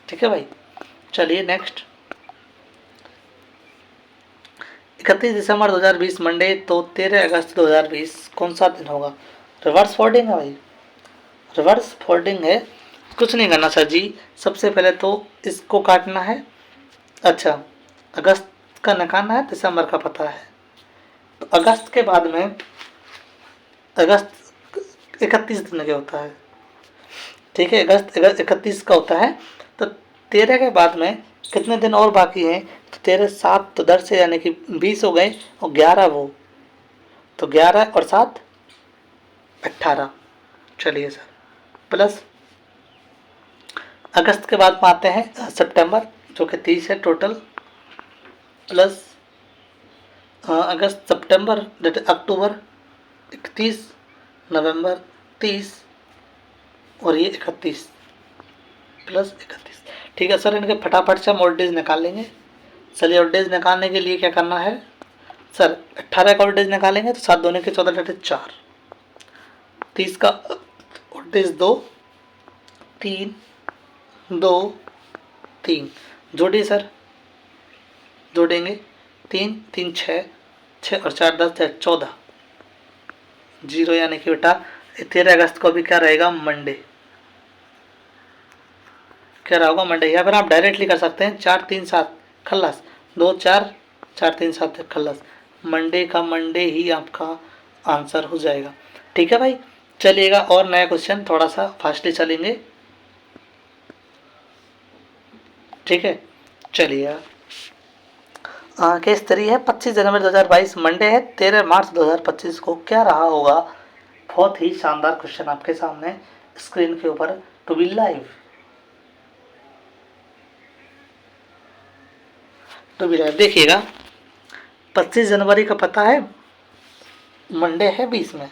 ठीक है भाई। चलिए नेक्स्ट, 31 दिसंबर 2020 मंडे, तो 13 अगस्त 2020 कौन सा दिन होगा? रिवर्स फोल्डिंग है भाई, रिवर्स फोल्डिंग है। कुछ नहीं करना सर जी, सबसे पहले तो इसको काटना है। अच्छा अगस्त का निकालना है, दिसंबर का पता है, तो अगस्त के बाद में, अगस्त 31 दिन का होता है। ठीक है, अगस्त 31 का होता है, तो 13 के बाद में कितने दिन और बाकी हैं? तो 13 7 तो 10 से, यानी कि 20 हो गए, और 11 वो, तो 11 और 7 18। चलिए सर, प्लस अगस्त के बाद में आते हैं सितंबर, जो कि 30 है टोटल, प्लस अगस्त सितंबर अक्टूबर 31, नवंबर 30, और ये 31 प्लस 31। ठीक है सर, इनके फटाफट से हम ओल्ड डेज निकाल लेंगे। चलिए ओल्ड डेज निकालने के लिए क्या करना है सर? 18 का ओल्ड डेज निकालेंगे तो 7 दूने के 14, दैट इज 4। 30 का ओल्ड डेज 2, 3 2 3 जोड़िए सर, जोड़ेंगे 3 3 6, 6 और 4 10, 14 जीरो, यानी कि बेटा 13 अगस्त को भी क्या रहेगा? मंडे। क्या रहेगा? मंडे। या फिर आप डायरेक्टली कर सकते हैं, 4 3 7 खल्लास, 2 4 4 3 7 खल्लास। मंडे का मंडे ही आपका आंसर हो जाएगा। ठीक है भाई। चलिएगा और नया क्वेश्चन, थोड़ा सा फास्टली चलेंगे। ठीक है, चलिए केस 3 है, 25 जनवरी 2022 मंडे है, 13 मार्च 2025 को क्या रहा होगा? बहुत ही शानदार क्वेश्चन आपके सामने, स्क्रीन के ऊपर to be live, to be live. देखिएगा 25 जनवरी का पता है मंडे है 20 में,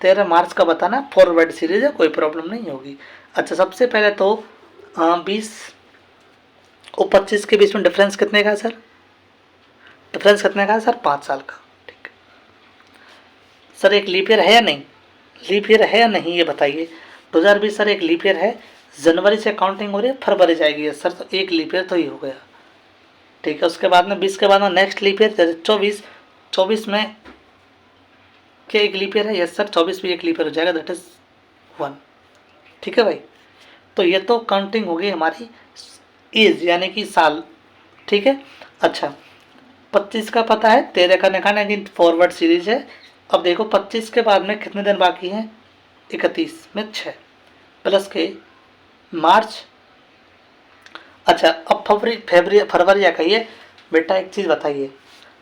13 मार्च का बताना फॉरवर्ड सीरीज है, कोई प्रॉब्लम नहीं होगी। अच्छा सबसे पहले तो 20 और 25 के बीच में डिफरेंस कितने का है सर? डिफरेंस कितने का है सर? 5 साल का। ठीक सर, एक लीप ईयर है या नहीं? लीप ईयर है या नहीं ये बताइए। 2020 सर एक लीप ईयर है, जनवरी से काउंटिंग हो रही है, फरवरी जाएगी सर, तो एक लीप ईयर तो ही हो गया। ठीक है, उसके बाद में 20 के बाद में नेक्स्ट लीप ईयर 24, 24 में क्या एक लीप ईयर है? यस सर, 24 भी एक लीप ईयर हो जाएगा, दैट इज 1। ठीक है भाई, तो ये तो काउंटिंग होगी हमारी एज यानी कि साल। ठीक है, अच्छा 25 का पता है, 13 का निकालना है, फॉरवर्ड सीरीज है। अब देखो 25 के बाद में कितने दिन बाकी हैं? 31 में 6 प्लस के मार्च। अच्छा अब फरवरी या कहिए बेटा, एक चीज़ बताइए,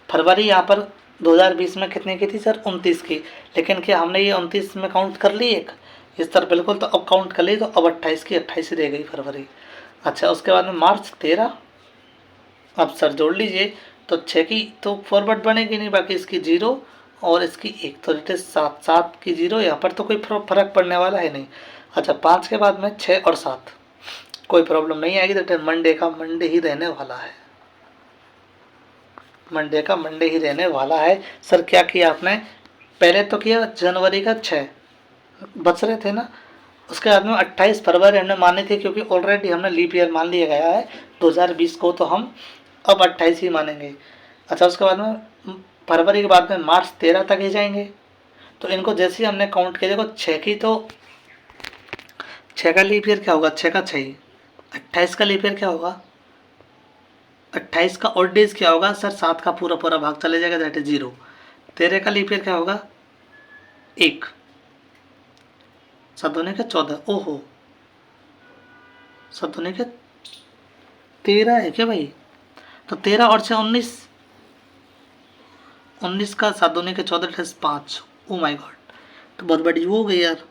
फरवरी यहाँ पर 2020 में कितने की थी सर? 29 की, लेकिन क्या हमने ये 29 में काउंट कर ली एक इस तरह? बिल्कुल, तो अब काउंट कर ली, तो अब 28 की 28 रह गई फरवरी। अच्छा उसके बाद में मार्च 13, अब सर जोड़ लीजिए, तो 6 की तो फॉरवर्ड बनेगी नहीं, बाकी इसकी 0 और इसकी 1, तो रेट 7, 7 की 0, यहाँ पर तो कोई फर्क पड़ने वाला है नहीं। अच्छा 5 के बाद में 6 और 7, कोई प्रॉब्लम नहीं आएगी, तो मंडे का मंडे ही रहने वाला है, मंडे का मंडे ही रहने वाला है। सर क्या किया आपने? पहले तो किया जनवरी का 6 बच रहे थे ना, उसके बाद में 28 फरवरी हमने मानी थी, क्योंकि ऑलरेडी हमने लीप ईयर मान लिया गया है 2020 को, तो हम अब 28 ही मानेंगे। अच्छा उसके बाद में फरवरी के बाद में मार्च 13 तक ही जाएंगे, तो इनको जैसे ही हमने काउंट किया, देखो 6 की तो 6 का लीप ईयर क्या होगा? 6 का 6 ही। 28 का लीप ईयर क्या होगा? 28 का ऑड डेज क्या होगा सर? 7 का पूरा पूरा भाग चले जाएगा, दैट इज 0। 13 का लीप ईयर क्या होगा? 1, 7 दूनी के 14, ओहो 7 दूनी के 13 है क्या भाई? तो 13 और 6 19, 19 का 7 दूनी के 14 5, ओ माय गॉड, तो बहुत बड़ी हो गई यार,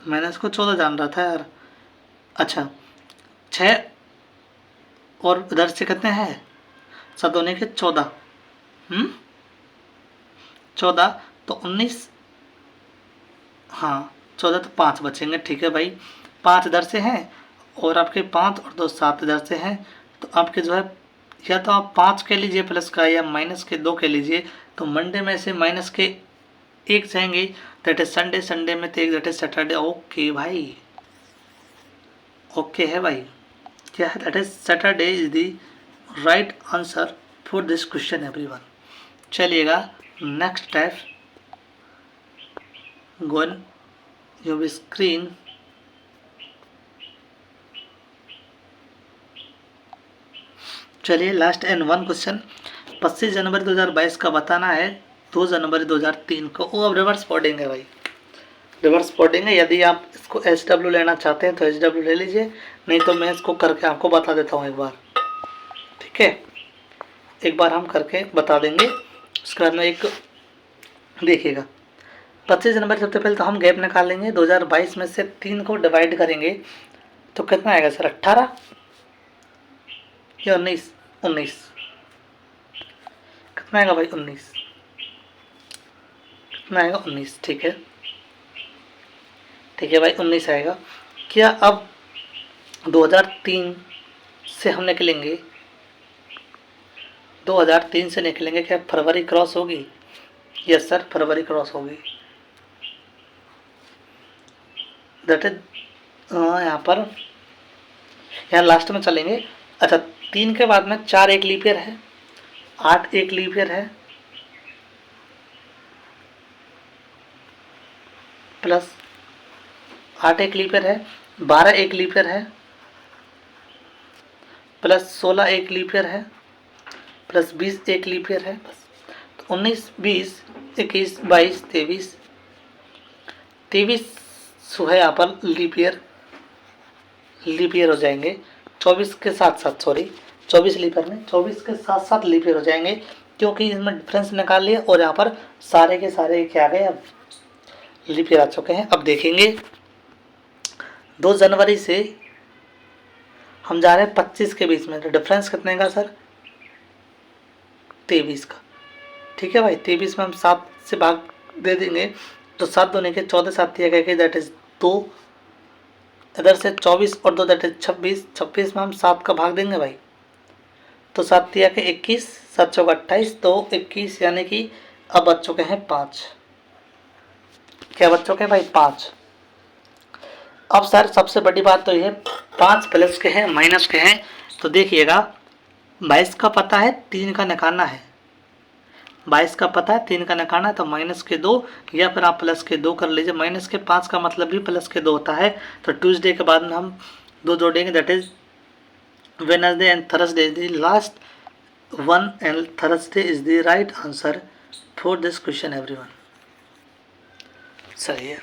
मैंने इसको 14 जान रहा था यार। अच्छा 6 और इधर से कितने हैं? 7 दूनी के 14, 14 तो 19, हाँ 14 तो 5 बचेंगे। ठीक है भाई, 5 इधर से हैं और आपके 5 और 2 7 इधर से हैं, तो आपके जो है या तो आप 5 के लीजिए प्लस का, या माइनस के 2 के लीजिए, तो मंडे में से माइनस के 1 जाएंगे, दैट इज संडे, संडे में तो 1 दैट इज सैटरडे। ओके भाई, ओके है भाई, क्या है? That is Saturday is the right answer for this question everyone. चलिएगा next type, gone your screen. चलिए लास्ट एंड वन क्वेश्चन, 25 जनवरी 2022 का बताना है 2 जनवरी 2003 को। वो अब रिवर्स कोडिंग है भाई, रिवर्स कोडिंग है। यदि आप इसको SW लेना चाहते हैं तो SW ले लीजिए, नहीं तो मैं इसको करके आपको बता देता हूँ एक बार। ठीक है, एक बार हम करके बता देंगे, उसके बाद में एक देखिएगा। 25 जनवरी सबसे पहले तो हम गैप निकाल लेंगे, 2022 में से 3 को डिवाइड करेंगे तो कितना आएगा सर? 18 या 19? 19 कितना आएगा भाई? 19 कितना आएगा? 19। ठीक है, ठीक है भाई 19 आएगा। क्या अब 2003 से हम निकलेंगे, 2003 से निकलेंगे, क्या फरवरी क्रॉस होगी? यस सर, फरवरी क्रॉस होगी, दैट इज यहाँ पर, यहाँ लास्ट में चलेंगे। अच्छा 3 के बाद में 4 एक लीप ईयर है, 8 एक लीप ईयर है, प्लस 8 एक लीप ईयर है, 12 एक लीप ईयर है, प्लस 16 एक लीप ईयर है, प्लस 20 एक लीप ईयर है, बस। तो 19 20 21 22 23 जो है यहाँ पर लीप ईयर हो जाएंगे 24 के साथ साथ, सॉरी 24 लीप ईयर में 24 के साथ साथ लीप ईयर हो जाएंगे, क्योंकि इसमें डिफरेंस निकाल लिया और यहाँ पर सारे के सारे क्या आ गए अब लीप ईयर आ चुके हैं। अब देखेंगे 2 जनवरी से हम जा रहे हैं 25 के बीच में, तो डिफरेंस कितने का सर? 23 का। ठीक है भाई, 23 में हम 7 से भाग दे देंगे तो 7 दूनी के 14, 7 दैट इज 2, इधर से 24 और 2 दैट इज 26, 26 में हम 7 का भाग देंगे भाई, तो 7 के 21, 7 चौका 28, तो 21 यानी कि अब बच चुके हैं 5। क्या बच चुके हैं भाई? 5। अब सर सबसे बड़ी बात तो ये 5 प्लस के हैं माइनस के हैं, तो देखिएगा 22 का पता है, 3 का निकालना है। 22 का पता है, 3 का निकालना है, तो माइनस के 2 या फिर आप प्लस के 2 कर लीजिए। माइनस के 5 का मतलब भी प्लस के 2 होता है, तो ट्यूसडे के बाद में हम 2 जोड़ेंगे, that is Wednesday and Thursday is the last one and Thursday is the right answer for this question everyone. सही है।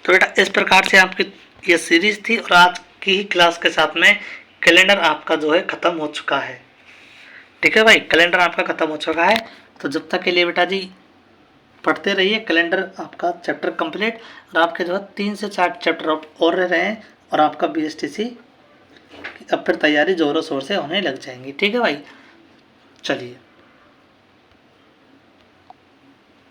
तो बेटा इस प्रकार से आपकी ये सीरीज थी और आज की ही क्लास के साथ में कैलेंडर आपका जो है ख़त्म हो चुका है। ठीक है भाई, कैलेंडर आपका ख़त्म हो चुका है। तो जब तक के लिए बेटा जी पढ़ते रहिए, कैलेंडर आपका चैप्टर कंप्लीट, और आपके जो है 3 से 4 चैप्टर और रह रहे हैं, और आपका BSTC अब फिर तैयारी ज़ोरों शोर से होने लग जाएंगी। ठीक है भाई, चलिए।